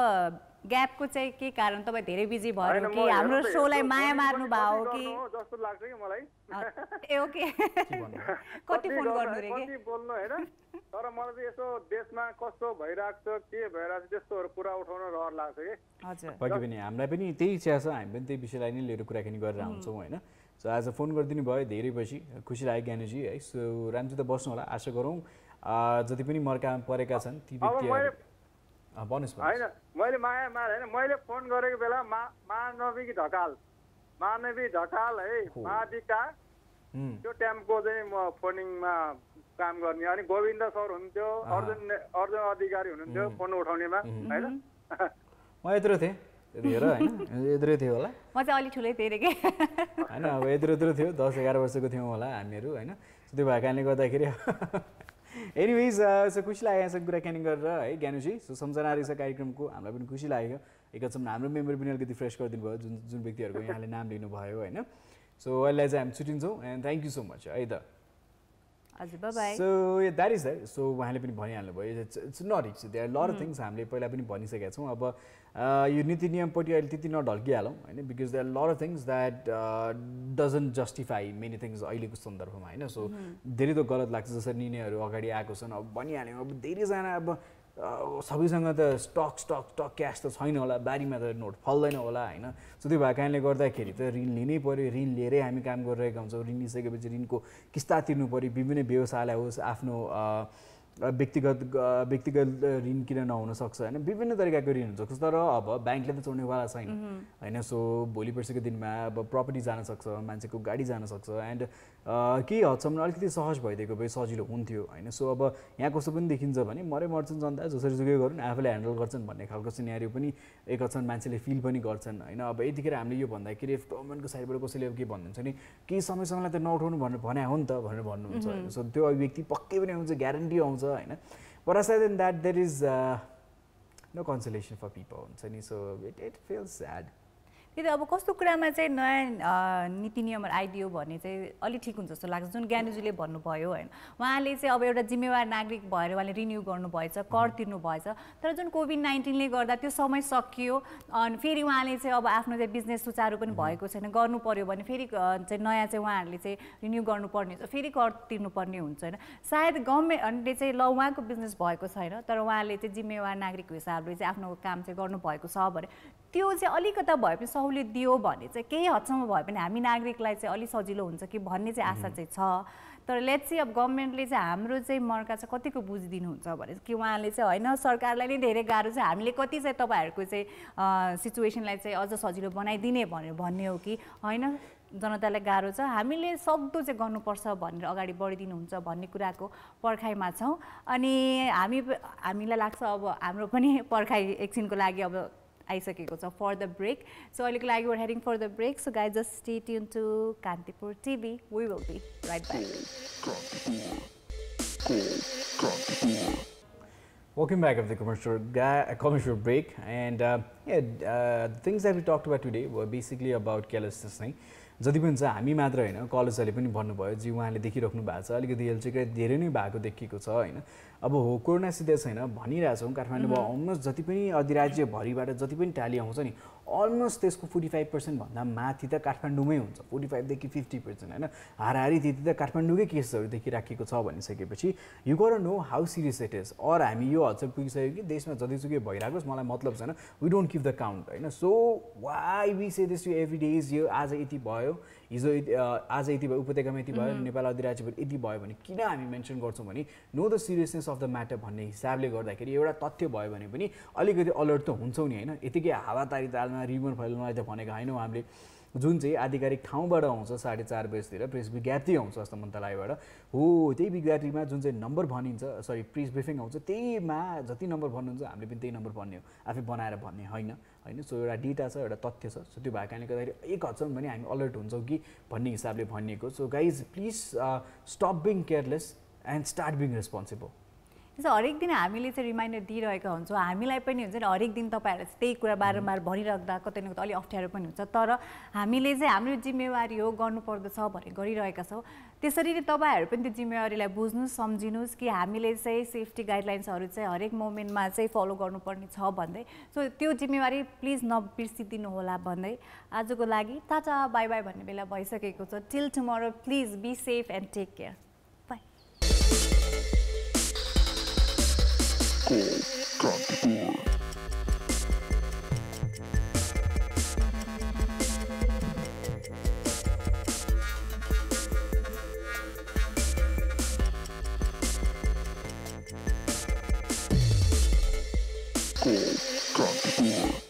Speaker 2: ग्यापको चाहिँ के कारण तपाईँ धेरै बिजी भएर कि हाम्रो सोलाई माया मार्नु भयो कि
Speaker 4: जस्तो लाग्छ कि मलाई
Speaker 2: ए ओके कति फोन गर्नु रे
Speaker 4: के बोल्नु हैन तर मलाई चाहिँ यसो देशमा कस्तो भइराख्छ के भइराख्छ त्यस्तोहरु कुरा उठाउन रहर लाग्छ के
Speaker 2: हजुर
Speaker 1: पक्कै पनि हामीलाई पनि त्यही इच्छा छ हामी पनि त्यही विषयलाई नै लिएर कुराकानी गरेर आउँछौँ हैन सो आज फोन गरिदिनु भयो धेरै पछि खुसी लाग्यो ज्ञानुजी है सो रामजी त बस्नु होला आशा गरौँ जति पनि मर्का परेका छन् ती व्यक्तिहरू भन्नुहोस्
Speaker 4: हैन मैले माया मार हैन मैले फोन गरेको बेला महानवी ढकाल है महादिका त्यो टाइमको चाहिँ म फोनिङमा काम गर्ने अनि गोविन्द सर हुनुहुन्थ्यो अर्जुन अधिकारी हुनुहुन्थ्यो फोन उठाउनेमा हैन
Speaker 1: म यत्रो थिएँ त्यतिखेर हैन यत्रो थियो होला
Speaker 2: म चाहिँ अलि ठुलै थिएँ रे के
Speaker 1: हैन अब यत्रो थियो 10-11 वर्षको थियौँ होला हामीहरू हैन त्यो भएको कारणले गर्दाखेरि एनिवेज सो खुसी लाग्यो यहाँसँग कुराकानी गरेर है ज्ञानुजी सो सम्झना रहेछ कार्यक्रमको हामीलाई पनि खुसी लाग्यो एकछिन हाम्रो मेमोरी पनि अलिकति फ्रेस गरिदिनु भयो जुन व्यक्तिहरूको यहाँले नाम लिनुभयो होइन सो अहिले चाहिँ हामी छुट्टिन्छौँ and thank you so much है त
Speaker 2: हजुर bye bye
Speaker 1: so that is that so उहाँले पनि भनिहाल्नु भयो it's not it's there lot of things हामीले पहिला पनि भनिसकेका छौँ अब यो नीति नियमपट्टि अहिले त्यति नढल्किहालौँ होइन because there lot of things that doesn't justify many things अहिलेको सन्दर्भमा होइन सो धेरै त गलत लाग्छ जसरी निर्णयहरू अगाडि आएको छन् अब भनिहाल्यौँ अब धेरैजना अब सबैसँग त स्टक क्यास त छैन होला बारीमा त नोट फल्दैन होला होइन सो त्यो भएको कारणले गर्दाखेरि त ऋण लिनै पऱ्यो ऋण लिएरै हामी काम गरिरहेका हुन्छौँ ऋण लिइसकेपछि ऋणको किस्ता तिर्नु पऱ्यो विभिन्न व्यवसायलाई होस् आफ्नो व्यक्तिगत ऋण किन नहुन सक्छ होइन विभिन्न तरिकाको ऋण हुन्छ तर अब ब्याङ्कले त चढ्नेवाला छैन होइन सो भोलि पर्सिको दिनमा अब प्रपर्टी जान सक्छ मान्छेको गाडी जान सक्छ एन्ड केही हदसम्म अलिकति सहज भइदिएको भए सजिलो हुन्थ्यो होइन सो अब यहाँ कस्तो पनि देखिन्छ भने मरै मर्छन् जनता जसरी जुकै गरून् आफूले ह्यान्डल गर्छन् भन्ने खालको सिनेरियो पनि एक हदसम्म मान्छेले फिल पनि गर्छन् होइन अब यतिखेर हामीले यो भन्दाखेरि गभर्मेन्टको साइडबाट कसैले अब के भन्नुहुन्छ नि केही समयसँगलाई त नउठाउनु भनेर भने हो नि त भनेर भन्नुहुन्छ होइन सो त्यो अभिव्यक्ति पक्कै पनि आउँछ ग्यारेन्टी आउँछ होइन but aside than that there is no consolation for people हुन्छ नि so it feels sad
Speaker 2: त्यही त अब कस्तो कुरामा चाहिँ नयाँ नीति नियमहरू आइदियो भने चाहिँ अलि ठिक हुन्छ जस्तो लाग्छ जुन ज्ञानुजीले भन्नुभयो होइन उहाँले चाहिँ अब एउटा जिम्मेवार नागरिक भएर उहाँले रिन्यू गर्नुभएछ कर तिर्नु भएछ तर जुन कोभिड-19ले गर्दा त्यो समय सकियो अनि फेरि उहाँले चाहिँ अब आफ्नो चाहिँ बिजनेस सुचारू पनि भएको छैन गर्नु पर्यो भने फेरि चाहिँ नयाँ चाहिँ उहाँहरूले चाहिँ रिन्यू गर्नुपर्ने हुन्छ फेरि कर तिर्नुपर्ने हुन्छ होइन सायद गभर्मेन्टले चाहिँ ल उहाँको बिजनेस भएको छैन तर उहाँले चाहिँ जिम्मेवार नागरिकको हिसाबले चाहिँ आफ्नो काम चाहिँ गर्नुभएको छ भने त्यो चाहिँ अलिकता भए पनि सहुलियत दियो भने चाहिँ केही हदसम्म भए पनि हामी नागरिकलाई चाहिँ अलि सजिलो हुन्छ कि भन्ने चाहिँ आशा चाहिँ छ तर लेट्स सी अब गभर्मेन्टले चाहिँ हाम्रो चाहिँ मर्का चाहिँ कतिको बुझिदिनुहुन्छ भने कि उहाँले चाहिँ होइन सरकारलाई नै धेरै गाह्रो छ हामीले कति चाहिँ तपाईँहरूको चाहिँ सिचुएसनलाई चाहिँ अझ सजिलो बनाइदिने भनेर भन्ने हो कि होइन जनतालाई गाह्रो छ हामीले सक्दो चाहिँ गर्नुपर्छ भनेर अगाडि बढिदिनुहुन्छ भन्ने कुराको पर्खाइमा छौँ अनि हामीलाई लाग्छ अब हाम्रो पनि पर्खाइ एकछिनको लागि अब आइसकेको छ फर द ब्रेक सो अहिलेको लागि we're heading for the break so guys just stay tuned to Kantipur TV we will be right back.
Speaker 1: Welcome back after the commercial break and the things that we talked about today were basically about carelessness नै जति पनि छ हामी मात्र होइन कलेजहरूले पनि भन्नुभयो जी उहाँले देखिराख्नु भएको छ अलिकति हेल्थ चेक धेरै नै भएको देखिएको छ होइन अब हो कोरोना सिधै छैन भनिरहेछौँ काठमाडौँमा अलमोस्ट जति पनि अधिराज्यभरिबाट जति पनि ट्याली आउँछ नि अलमोस्ट त्यसको 45% भन्दा माथि त काठमाडौँमै हुन्छ 45 देखि 50% होइन हाराहारी त्यति त काठमाडौँकै केसहरू देखिराखेको छ भनिसकेपछि you got know how serious it is or हामी यो हदसम्म पुगिसक्यो कि देशमा जतिसुकै भइरहेकोस् मलाई मतलब छैन we don't give the count होइन so why we say this every day is यो आज यति भयो हिजो आज यति भयो उपत्यकामा यति भयो नेपाल अधिराज्यबाट यति भयो भने किन हामी मेन्सन गर्छौँ भने know the seriousness of the matter भन्ने हिसाबले गर्दाखेरि एउटा तथ्य भयो भने पनि अलिकति अलर्ट त हुन्छौँ नि होइन यतिकै हावातारी तालमा रिमोट फैलाउनलाई त भनेको होइनौँ हामीले जुन चाहिँ आधिकारिक ठाउँबाट आउँछ 4:30 बजेतिर प्रेस विज्ञप्ति आउँछ स्वास्थ्य मन्त्रालयबाट हो त्यही विज्ञप्तिमा जुन चाहिँ नम्बर भनिन्छ सरी प्रेस ब्रिफिङ आउँछ त्यहीमा जति नम्बर भन्नुहुन्छ हामीले पनि त्यही नम्बर भन्ने हो आफै बनाएर भन्ने होइन सो एउटा डेटा छ एउटा तथ्य छ सो त्यो भएको कारणले गर्दाखेरि एक हदसम्म पनि हामी अलर्ट हुन्छौँ कि भन्ने हिसाबले भनिएको so guys please stop being careless and start being responsible
Speaker 2: त्यसो हरेक दिन हामीले चाहिँ रिमाइन्डर दिइरहेका हुन्छौँ हामीलाई पनि हुन्छ नि हरेक दिन तपाईँहरूले त्यही कुरा बारम्बार भनिराख्दा कतै न कतै अलिक अप्ठ्यारो पनि हुन्छ तर हामीले चाहिँ हाम्रो जिम्मेवारी हो गर्नुपर्दछ भनेर गरिरहेका छौँ त्यसरी नै तपाईँहरू पनि त्यो जिम्मेवारीलाई बुझ्नुहोस् सम्झिनुहोस् कि हामीले चाहिँ सेफ्टी गाइडलाइन्सहरू चाहिँ हरेक मोमेन्टमा चाहिँ फलो गर्नुपर्ने छ भन्दै सो त्यो जिम्मेवारी प्लिज नबिर्सिदिनु होला भन्दै आजको लागि टाटा बाई बाई भन्ने बेला भइसकेको छ till tomorrow please be safe and take care by